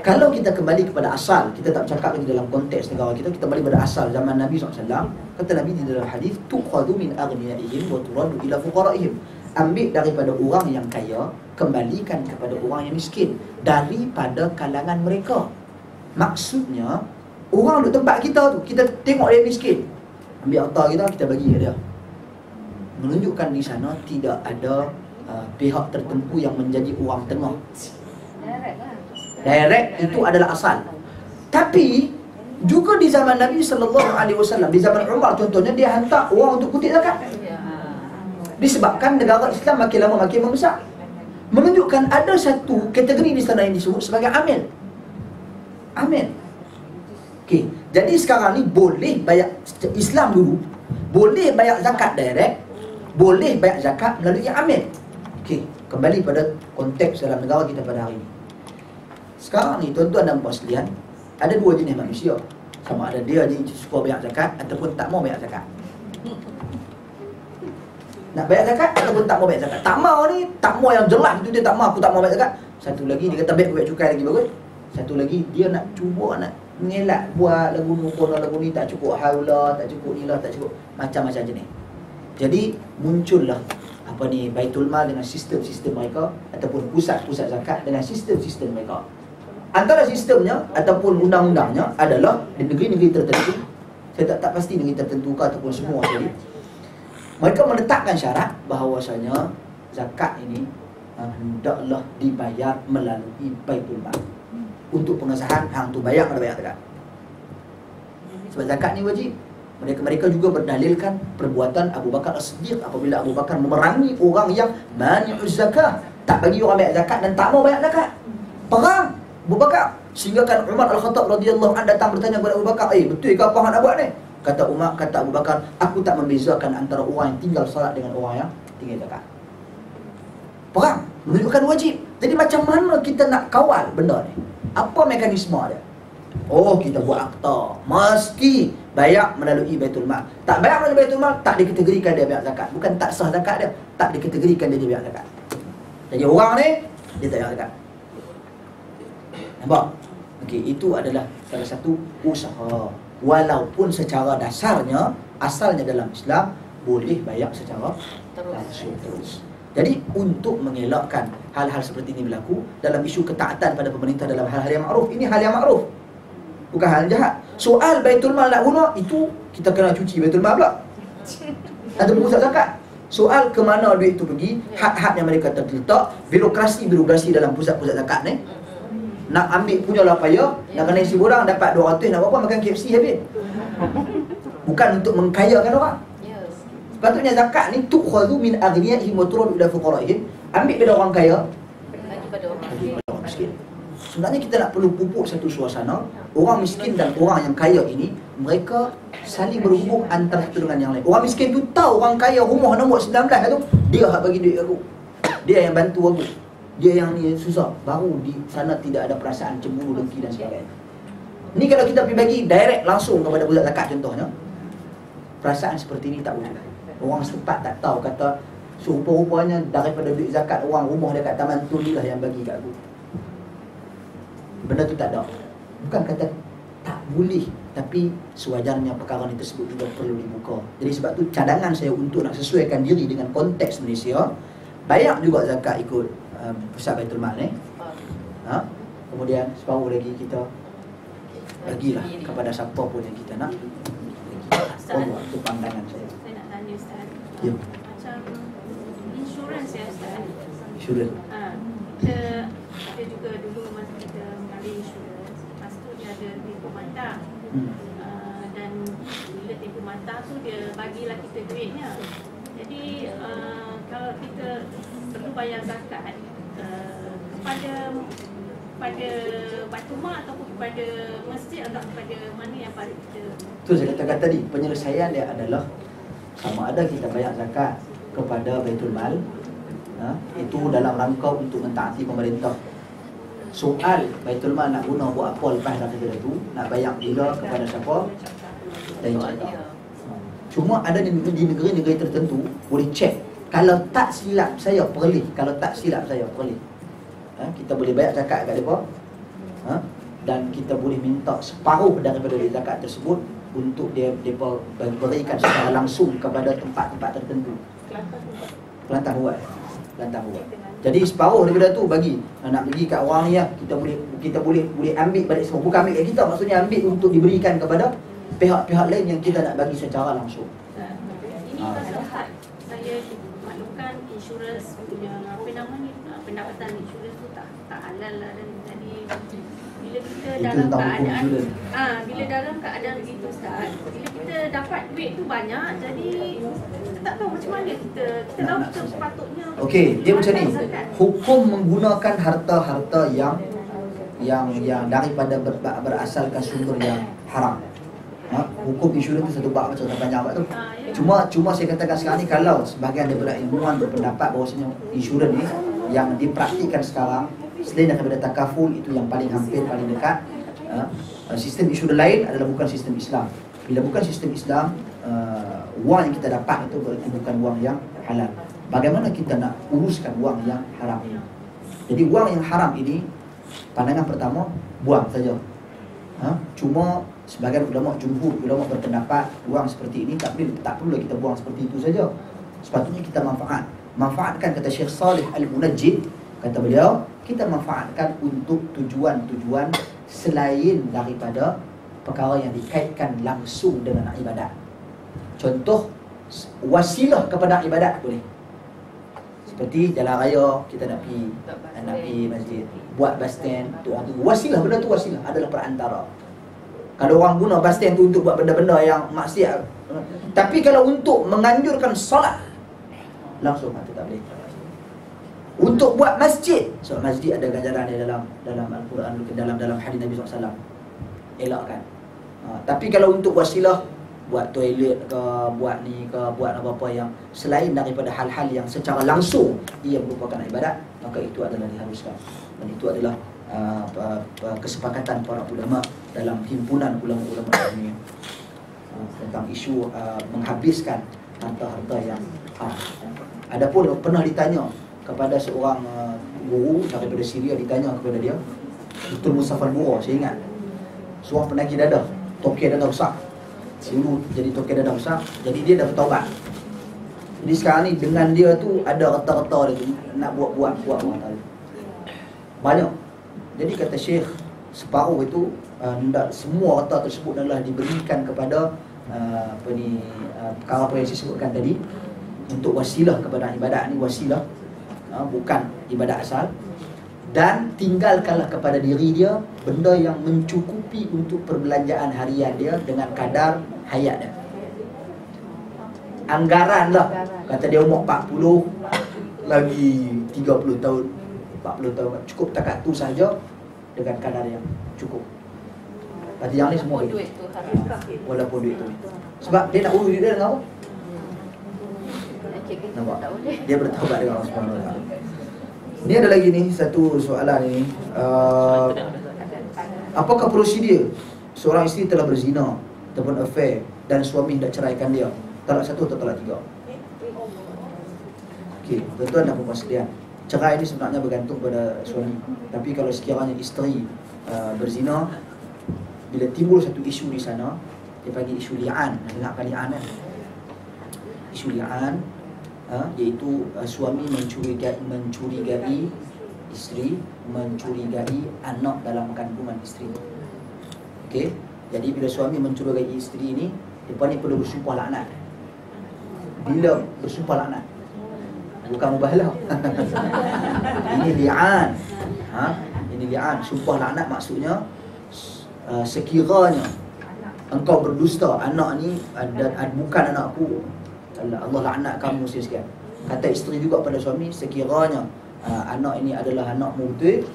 Kalau kita kembali kepada asal, kita tak bercakap lagi dalam konteks negara kita, kita kembali pada asal zaman Nabi SAW. Kata Nabi di dalam hadis, tuqadu min aghniyaihim wa turadu ila fuqaraihim. Ambil daripada orang yang kaya, kembalikan kepada orang yang miskin daripada kalangan mereka. Maksudnya, orang duduk tempat kita tu, kita tengok dia miskin, ambil harta kita, kita bagi ke dia. Menunjukkan di sana tidak ada pihak tertentu yang menjadi orang tengah. Direct itu adalah asal. Tapi juga di zaman Nabi SAW, di zaman Umar contohnya, dia hantar orang untuk kutip zakat. Disebabkan negara Islam makin lama makin membesar. Menunjukkan ada satu kategori di sana yang disebut sebagai amil. Amil. Okey, jadi sekarang ni boleh bayar Islam dulu, boleh bayar zakat direct, boleh bayar zakat melalui amil. Okey, kembali pada konteks dalam negara kita pada hari ini. Sekarang ni tuan-tuan dan puan sekalian, ada dua jenis manusia. Sama ada dia ni suka bayar zakat ataupun tak mau bayar zakat. Nak bayar zakat ataupun tak mau bayar zakat. Tak mau ni, tak mau yang jelas itu dia tak mau, aku tak mau bayar zakat. Satu lagi dia kata bayar cukai lagi bagus. Satu lagi dia nak cuba nak mengelak buat lagu ni, lagu ni tak cukup haula, tak cukup ni lah, tak cukup macam-macam jenis. Jadi muncullah apa ni Baitul Mal dengan sistem-sistem mereka, ataupun pusat-pusat zakat dengan sistem-sistem mereka. Antara sistemnya ataupun undang-undangnya adalah di negeri-negeri tertentu, saya tak pasti negeri tertentu ke ataupun semua sekali, mereka meletakkan syarat bahawasanya zakat ini hendaklah dibayar melalui Baitul Mal. Untuk pengesahan hang tu bayar atau bayar zakat. Sebab zakat ni wajib. Mereka juga berdalilkan perbuatan Abu Bakar As-Siddiq apabila Abu Bakar memerangi orang yang mani'uz zakah, tak bagi orang bayar zakat dan tak mau bayar zakat. Perang Abu Bakar, sehingga kan Umar Al-Khattab radhiyallahu anhu datang bertanya kepada Abu Bakar, betul ke apa hang nak buat ni? Kata Abu Bakar, aku tak membezakan antara orang yang tinggal salat dengan orang yang tinggal zakat. Perang menunjukkan wajib. Jadi macam mana kita nak kawal benda ni? Apa mekanisme dia? Oh, kita buat akta, mesti bayar melalui Baitul Mal. Tak bayar melalui Baitul Mal, tak dikategorikan dia bayar zakat. Bukan tak sah zakat dia, tak dikategorikan dia bayar zakat. Jadi orang ni, dia tak bayar zakat. Nampak? Okey, itu adalah salah satu usaha. Walaupun secara dasarnya, asalnya dalam Islam, boleh bayar secara terus. Jadi untuk mengelakkan hal-hal seperti ini berlaku dalam isu ketaatan pada pemerintah dalam hal-hal yang makruf, ini hal yang makruf, bukan hal yang jahat. Soal Baitul Mal nak guna, itu kita kena cuci Baitul Mal pula atau pusat zakat. Soal ke mana duit itu pergi, had-had yang mereka terletak, birokrasi dalam pusat-pusat zakat ni, nak ambil punya lah payah, nak kena isi borang dapat 200, nak buat apa, makan KFC habis. Bukan untuk mengkayakan orang. Sepatutnya zakat ni tukhadhu min aghniyaihim wa turadu ila fuqaraihim, ambil dari orang kaya bagi pada orang miskin. Sebenarnya kita nak perlu pupuk satu suasana, orang miskin dan orang yang kaya ini mereka saling berhubung antara satu dengan yang lain. Orang miskin tu tahu orang kaya rumah nombor 19 tu, dia hak bagi duit aku, dia yang bantu aku, dia yang ni susah. Baru di sana tidak ada perasaan cemburu, dengki dan sebagainya. Ni kalau kita pergi bagi direct langsung kepada budak zakat contohnya, perasaan seperti ni tak wujud. Orang setempat tak tahu, kata rupa-rupanya daripada duit zakat orang rumah dekat Taman Tun lah yang bagi kat aku. Benda tu tak ada. Bukan kata tak boleh, tapi sewajarnya perkara ni tersebut juga perlu dibuka. Jadi sebab tu cadangan saya untuk nak sesuaikan diri dengan konteks Malaysia, bayar juga zakat ikut pusat Baitul Mal ni. Kemudian separuh lagi kita bagilah kepada siapa pun yang kita nak. Itu pandangan saya. Saya nak tanya Ustaz. Ya. Macam insurans ya Ustaz. Insurans. Kita ada juga dulu masa kita mengambil insurans, lepas tu dia ada tempoh matang. Dan bila tempoh matang tu dia bagilah kita duitnya. Jadi kalau kita perlu bayar zakat kepada Baitul Mal ataupun kepada masjid atau kepada mana yang pada kita? Tu saya katakan tadi, penyelesaian dia adalah sama ada kita bayar zakat kepada Baitul Mal, itu dalam rangka untuk mentaati pemerintah. Soal Baitul Mal nak guna buat apa lepas daripada tu, nak bayar bila kepada siapa, dan cerita. Cuma ada di negeri-negeri tertentu boleh cek. Kalau tak silap saya perlih, kita boleh bayar zakat kat mereka, dan kita boleh minta separuh daripada zakat tersebut untuk dia berikan secara langsung kepada tempat-tempat tertentu. Kelantan buat. Jadi separuh daripada tu bagi, nak bagi kat orang ni, kita boleh ambil balik semua. Bukan ambil kat kita, maksudnya ambil untuk diberikan kepada pihak-pihak lain yang kita nak bagi secara langsung. Ini pasal saya maklumkan insurans punya pendapatan insurans tu tak halal lah, dan jadi bila kita dalam keadaan begitu Ustaz, bila kita dapat duit tu banyak, jadi kita tak tahu macam mana kita tahu kita sepatutnya. Okey, dia macam ni. Hukum menggunakan harta-harta yang daripada berasalkan sumber yang haram. Hukum insurans tu satu bab macam panjang bab tu. Cuma saya katakan sekarang ni, kalau sebahagian daripada ilmuwan berpendapat bahawasanya insurans ni yang dipraktikkan sekarang selain daripada takaful, itu yang paling hampir paling dekat. Sistem insurans lain adalah bukan sistem Islam. Bila bukan sistem Islam, wang yang kita dapat itu berarti bukan wang yang halal. Bagaimana kita nak uruskan wang yang haram ini? Jadi wang yang haram ini, pandangan pertama, buang saja. Cuma sebagian jumhur ulama berpendapat wang seperti ini tak perlu kita buang seperti itu saja. Sepatutnya kita manfaatkan, kata Syekh Salih Al-Munajjid, kata beliau, kita manfaatkan untuk tujuan-tujuan selain daripada perkara yang dikaitkan langsung dengan ibadat. Contoh, wasilah kepada ibadat boleh. Seperti jalan raya, kita nak pergi masjid, buat bus stand, tu wasilah, benda tu wasilah, adalah perantara. Kalau orang guna bus stand tu untuk buat benda-benda yang maksiat, tapi kalau untuk menganjurkan solat, langsung itu tak boleh. Untuk buat masjid, solat masjid ada ganjaran dia dalam Al-Quran, dalam hadis Nabi SAW, elakkan. Tapi kalau untuk wasilah, buat toilet ke, buat ni ke, buat apa-apa yang selain daripada hal-hal yang secara langsung ia merupakan ibadat, maka itu adalah diharuskan. Dan itu adalah kesepakatan para ulama dalam himpunan ulama-ulama dunia tentang isu menghabiskan harta-harta yang haram. Adapun pernah ditanya kepada seorang guru daripada Syria, ditanya kepada dia, Dr. Mustafa Al-Bura, saya ingat, seorang penagih dadah, tokek dadah besar. Dulu jadi tokek dadah besar, jadi dia dah bertaubat. Jadi sekarang ni dengan dia tu ada reta-reta dia tu nak buat banyak. Jadi kata Syekh, separuh itu semua harta tersebut adalah diberikan kepada perkara apa yang saya sebutkan tadi, untuk wasilah kepada ibadat ni, wasilah, bukan ibadat asal. Dan tinggalkanlah kepada diri dia benda yang mencukupi untuk perbelanjaan harian dia dengan kadar hayat dia. Anggaran lah, kata dia umur 40, lagi 30 tahun, 40 tahun, cukup takat tu saja dengan kadar yang cukup. Berarti yang ni semua duit tu haram. Walaupun duit tu, sebab dia nak urus duit dia dengan apa? Nampak? Dia bertaubat dengan Allah Subhanahu Wa Taala. Ni ada lagi ni satu soalan ni. Apakah prosedur seorang isteri telah berzina ataupun affair dan suami hendak ceraikan dia, talak 1 atau talak 3? Okey, tuan-tuan dan puan sekalian, cerai ini sebenarnya bergantung pada suami. Tapi kalau sekiranya isteri berzina, bila timbul satu isu di sana, dia panggil isu li'an. Dengar kan li'an kan? Isu li'an iaitu suami mencurigai isteri, mencurigai anak dalam kandungan isteri. Okey, jadi bila suami mencurigai isteri ini, dia ni perlu bersumpah laknat. Bila bersumpah laknat, bukan mubahalah. Ini li'an. Ini li'an. Sumpah laknat maksudnya sekiranya engkau berdusta, anak ni bukan anakku, Allah laknat kamu sekalian. Kata isteri juga pada suami, sekiranya anak ini adalah anakmu betul,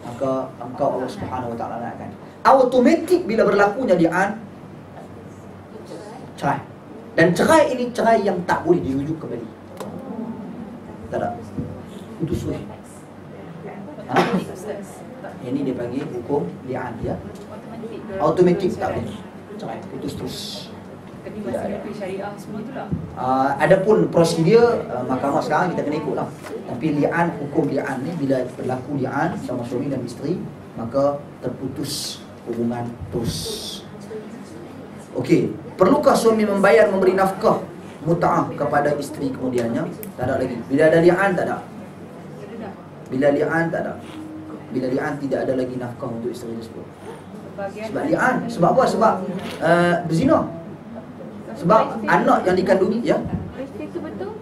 maka engkau Allah Subhanahu Wa Taala laknatkan. Automatik bila berlakunya li'an, cerai. Dan cerai ini cerai yang tak boleh dirujuk kembali. Tak ada. Putus sudah. Ini dia panggil hukum li'an ya. Automatik tak boleh. Cerai, putus terus. Tidak ada. Adapun prosedur mahkamah sekarang kita kena ikutlah. Tapi li'an, hukum li'an ni bila berlaku li'an sama suami dan isteri, maka terputus hubungan terus. Okey, perlukah suami membayar memberi nafkah mut'ah kepada isteri kemudiannya? Tak ada lagi. Bila ada li'an tak ada. Bila li'an tak ada. Bila li'an tidak ada lagi nafkah untuk isteri tersebut. Sebab li'an, sebab apa? Sebab berzina. Sebab anak yang dikandungi ya. Itu betul.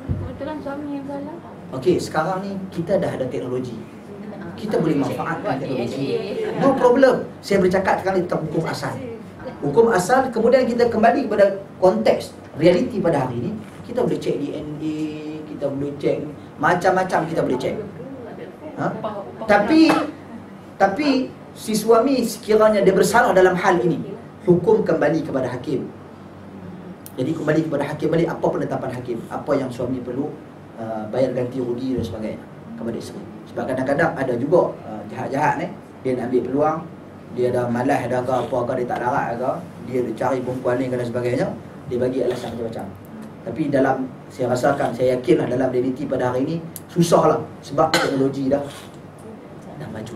Kebetulan suami yang salah. Okey, sekarang ni kita dah ada teknologi. Kita boleh manfaatkan teknologi. No problem. Saya bercakap sekarang tentang hukum asal. Hukum asal, kemudian kita kembali kepada konteks realiti pada hari ini. Kita boleh cek DNA, kita boleh cek macam-macam, kita boleh cek. Tapi si suami sekiranya dia bersalah dalam hal ini, hukum kembali kepada hakim. Jadi kembali kepada hakim balik, apa penetapan hakim, apa yang suami perlu bayar ganti rugi dan sebagainya kepada isteri. Sebab kadang-kadang ada juga jahat-jahat ni, dia nak ambil peluang, dia dah malas dah ke apa ke, dia tak larat ke, dia cari perempuan ni dan sebagainya, dia bagi alasan macam-macam. Tapi dalam, saya rasakan, saya yakinlah dalam realiti pada hari ini susahlah sebab teknologi dah maju.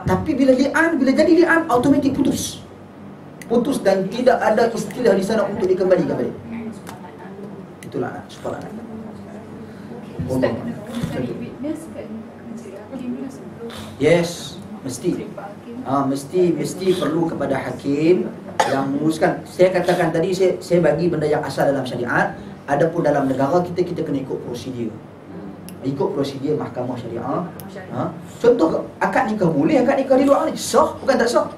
Tapi bila li'an, bila jadi li'an, automatik putus. Putus dan tidak ada istilah di sana untuk dikembalikan balik. Itulah supaya anak. Yes, mesti. Mesti perlu kepada hakim yang menguruskan. Saya katakan tadi, saya bagi benda yang asal dalam syariat. Adapun dalam negara kita kena ikut prosedur. Ikut prosedur mahkamah syariah. Contoh, akad nikah boleh, akad nikah di luar ni sah, bukan tak sah.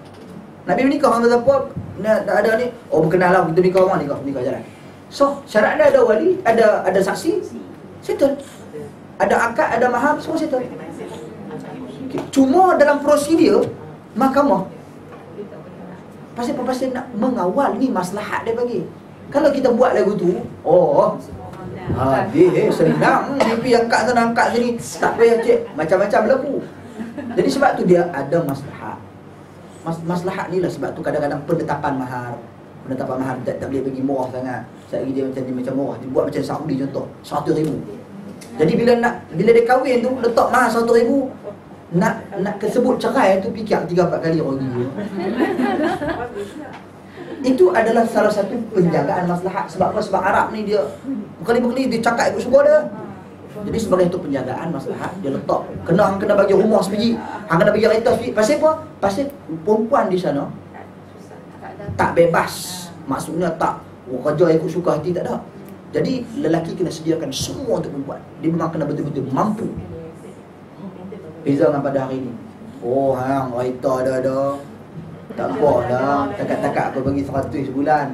Nak pergi nikah dengan siapa, nak ada ni, oh berkenal lah, kita nikah orang, nikah jalan. Sah, syarat dia ada wali, ada saksi, settle. Ada akad, ada mahar, semua settle. Okay. Cuma dalam prosedur mahkamah, pasal nak mengawal ni maslahat dia bagi. Kalau kita buat lagu tu, senang, dia pergi angkat sana, angkat sini, tak payah cek, macam-macam berlaku. Jadi sebab tu dia ada maslahat. Maslahat ni lah sebab tu kadang-kadang penetapan mahar tak boleh bagi murah sangat. Sekali dia macam murah, dia buat macam Saudi contoh, 100,000. Jadi bila dia kahwin tu letak mahar 100,000, nak kesebut cerai tu fikir 3-4 kali rugi. Itu adalah salah satu penjagaan maslahat. Sebab apa? Sebab Arab ni dia berkali-kali dia cakap ikut suka dia. Jadi sebagai itu penjagaan maslahat, dia letak kena bagi rumah sebiji, kena bagi kereta sebiji. Pasal apa? Pasal perempuan di sana tak bebas. Maksudnya tak kerja ikut suka hati, tak ada. Jadi lelaki kena sediakan semua untuk perempuan. Dia memang kena betul-betul mampu. Beza dengan pada hari ni. Hang kereta ada. Tak apa dah, takat-takat aku bagi 100 sebulan.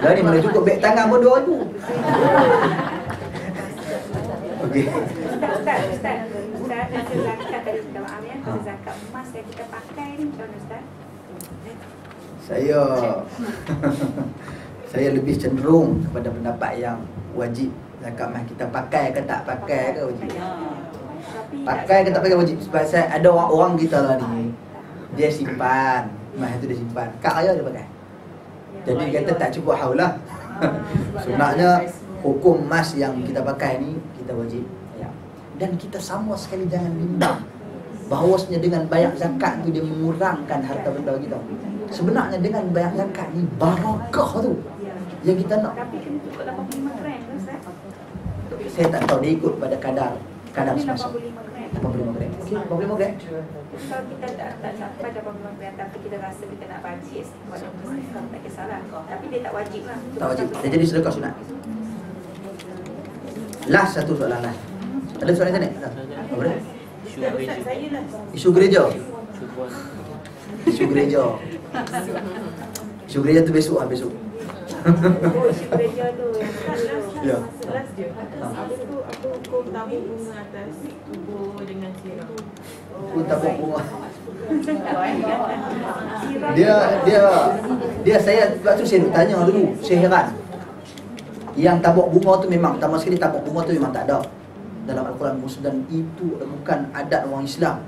Dah ni mana cukup beg tangan pun 2,000. Okey. Ustaz, nasi zakat tadi kita maaf ya, zakat emas yang kita pakai ni macam mana Ustaz? Saya lebih cenderung kepada pendapat yang wajib zakat emas kita pakai ke tak pakai ke wajib. Pakai ke tak pakai wajib. Sebab saya ada orang kita lah ni, dia simpan, emas tu dia simpan, kad raya dia pakai. Jadi dia kata tak cukup haul lah. Sebenarnya hukum emas yang kita pakai ni kita wajib bayar. Dan kita sama sekali jangan bimbang bahawasanya dengan bayar zakat tu dia mengurangkan harta benda kita. Sebenarnya dengan bayar zakat ni barakah tu yang kita nak. Tapi kena cukup 85 gram kan Ustaz? Saya tak tahu, dia ikut pada kadar semasa. 85 gram. 85 gram. Okey, 85 gram. Kalau kita tak sampai 85 gram tapi kita rasa kita nak bajet tak kisahlah. Tapi dia tak wajib lah. Tak wajib. Dia jadi sedekah sunat. Last satu soalan last. Ada soalan sana? Tak boleh. Ustaz saya lah. Isu gereja. Isu gereja. Isu gereja tu besok lah, besok. Oh, isu gereja tu. Ya. Last je. Apa tu, apa hukum tabur bunga atas tubuh dengan sirap? Aku tabur bunga. Sirap Dia saya sebab tu saya nak tanya dulu. Saya heran. Yang tabur bunga tu memang pertama sekali tabur bunga tu memang tak ada dalam Al-Quran dan itu bukan adat orang Islam.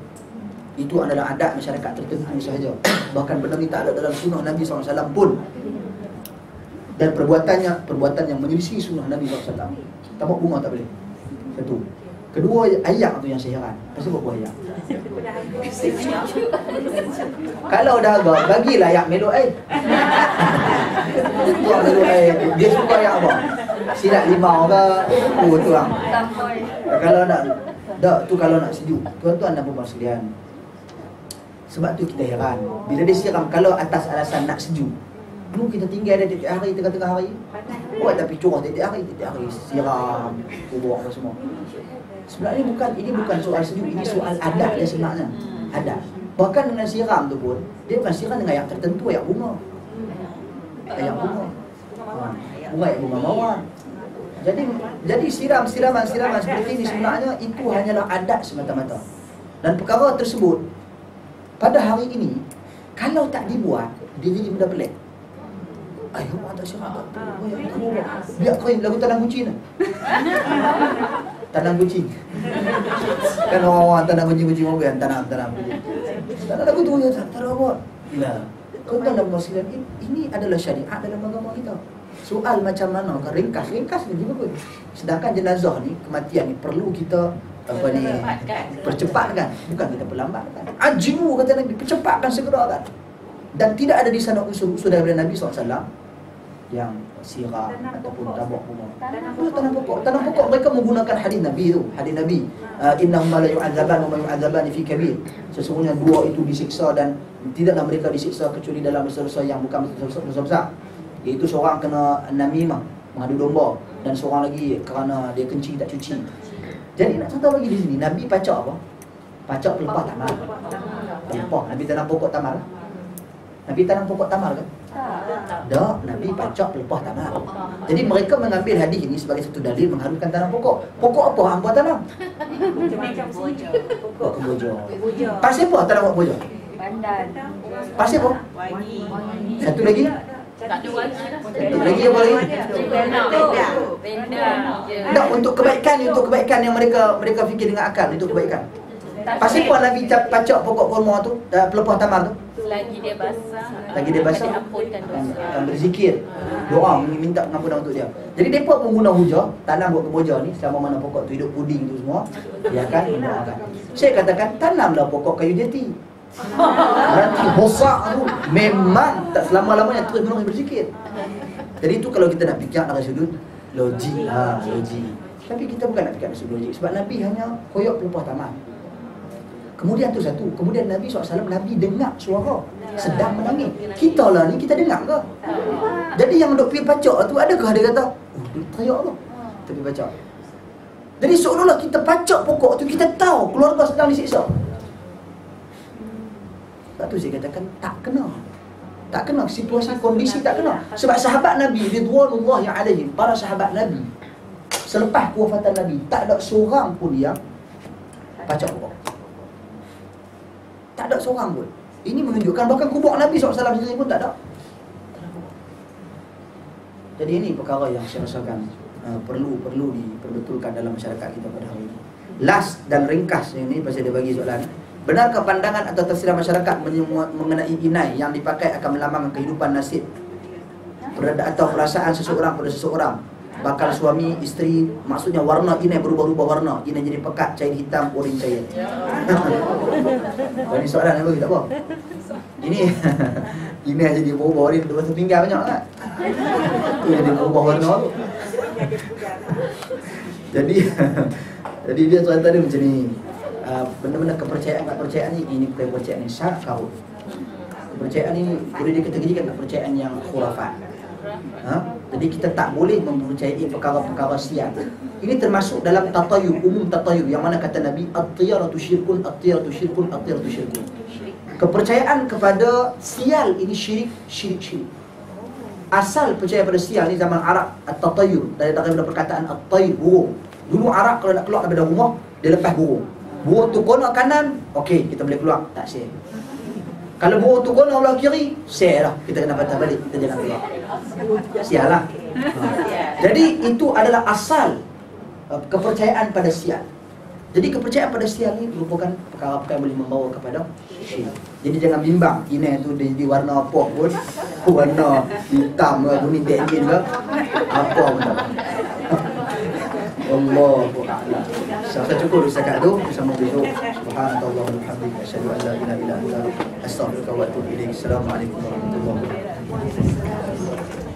Itu adalah adat masyarakat tertentu sahaja. Bahkan benda ni tak ada dalam sunnah Nabi SAW pun. Dan perbuatan yang menyelisih sunnah Nabi SAW. Tabur bunga tak boleh. Satu. Kedua, ayak tu yang saya heran. Pasal apa ayak? Kalau dah agak, bagilah ayak meluk air. Tuang meluk air. Dia suka ayak apa? Silat limau ke? Tu lah. Kalau nak, tu kalau nak sejuk. Tuan-tuan dan puan-puan sekalian. Sebab tu kita heran. Bila dia siram, kalau atas alasan nak sejuk, dulu kita tinggal dia tiap hari, tengah-tengah hari. Buat tapi curah tiap hari siram, kubur apa semua. Sebenarnya ini bukan soal sejuk, ini soal adat dia sebenarnya. Adat. Bahkan dengan siram tu pun, dia bukan siram dengan ayak tertentu, ayak bunga. Ayak bunga. Bunga ayak bunga mawar. Jadi siraman seperti ini sebenarnya itu hanyalah adat semata-mata. Dan perkara tersebut pada hari ini kalau tak dibuat, dia jadi benda pelik. Ayuh, tak siram tak. Biar kering lagu tanam kucing lah. Tanam kucing. Kan orang-orang tanam kucing-kucing mobil kan, tanam kucing. Tanam lagu tu ya, tak ada buat. Nah, tuan-tuan dan puan-puan, ini adalah syariat dalam agama kita. Soal macam mana, ringkas ni juga pun. Sedangkan jenazah ni, kematian ni perlu kita percepatkan, bukan kita perlambatkan. Ajmu kata Nabi, percepatkan segera kan. Dan tidak ada di sana usul daripada Nabi SAW yang sirah ataupun tabur bunga. Tanam pokok mereka menggunakan hadis Nabi tu. Hadis Nabi, innahum la yu'adzaban wa ma yu'adzabani fi kabir. Sesungguhnya dua itu disiksa dan tidaklah mereka disiksa kecuali dalam dosa yang bukan dosa besar. Iaitu seorang kena namimah, mengadu domba, dan seorang lagi kerana dia kencing tak cuci. Jadi nak contoh lagi di sini, Nabi pacak apa? Pacak pelepah tamar. Pelepah, Nabi tanam pokok tamar. Nabi tanam pokok tamar kan? Tak, Nabi pacak pelepah tamar. Jadi mereka mengambil hadis ini sebagai satu dalil mengharumkan tanam pokok. Pokok apa hangpa tanam? Pokok kemboja. Pasal apa tanam pokok kemboja? Pandan. Pasal apa? Wangi. Satu lagi? Tak ada wajib dah. Satu lagi apa lagi? Tak, untuk kebaikan yang mereka fikir dengan akal, untuk kebaikan. Pasal apa Nabi pacak pokok kurma tu, pelepah tamar tu? Lagi dia basah. Lagi dia basah, diampunkan dosa. berzikir, doa minta pengampunan untuk dia. Jadi mereka pun guna hujah tanam buat kemboja ni selama mana pokok tu hidup puding tu semua, dia akan mendoakan. Saya katakan tanamlah pokok kayu jati. Nanti bosak tu memang tak selama-lamanya terus menerus berzikir. Jadi itu kalau kita nak fikir dari sudut logik, logik. Tapi kita bukan nak fikir dari sudut logik, sebab Nabi hanya koyok pelepah tamar. Kemudian tu satu, kemudian Nabi SAW, Nabi dengar suara sedang menangis. Kita lah ni, kita dengar ke? Jadi yang duk pergi pacak tu, adakah dia kata, dia teriak tu tapi pacak. Jadi seolah-olah kita pacak pokok tu, kita tahu keluarga sedang disiksa. Sebab tu saya katakan tak kena. Tak kena, situasi kondisi tak kena. Sebab sahabat Nabi ridwanullahi alaihim, para sahabat Nabi selepas kewafatan Nabi, tak ada seorang pun yang pacak pokok. Tak ada seorang pun. Ini menunjukkan bahkan kubur Nabi SAW sendiri pun tak ada. Jadi ini perkara yang saya rasakan perlu diperbetulkan dalam masyarakat kita pada hari ini. Last dan ringkas ini pasal dia bagi soalan. Benarkah pandangan atau tafsiran masyarakat mengenai inai yang dipakai akan melambangkan kehidupan nasib atau perasaan seseorang pada seseorang? Bakal suami, isteri, maksudnya warna inai berubah-ubah warna. Inai jadi pekat, cair hitam, oren cair. Ini soalan apa? Tak apa. Ini jadi berubah oren, lepas tu tinggal banyak kan? Ini jadi berubah warna tu. Jadi dia tuan tadi macam ni. Benda-benda kepercayaan ini bukan kepercayaan yang syak kau. Kepercayaan ini boleh dikategorikan kepercayaan yang khurafat. Jadi kita tak boleh mempercayai perkara-perkara sial. Ini termasuk dalam tatayub, umum tatayub, yang mana kata Nabi at-tiyaratu syirkun, at-tiyaratu syirkun, at-tiyaratu syirkun. Kepercayaan kepada sial ini syirik. Asal percaya pada sial ni zaman Arab, at-tatayub, daripada perkataan at-tayr, burung. Dulu Arab kalau nak keluar daripada rumah, dia lepas burung. Burung tu konak kanan, okey, kita boleh keluar, tak share. Kalau burung tu konak belah kiri, share lah, kita kena patah balik, kita jangan keluar. Sial lah. Jadi itu adalah asal kepercayaan pada sial. Jadi kepercayaan pada sial ni merupakan perkara-perkara yang boleh membawa kepada syirik. Jadi jangan bimbang, ini tu di warna apa pun, warna hitam ke, kuning daging ke, apa pun tak apa. Allahu a'lam. Saya cukup setakat tu, bersama besok. Subhanallah wa bihamdihi, asyhadu an la ilaha illa anta, astaghfiruka wa atubu ilaik. Assalamualaikum warahmatullahi wabarakatuh.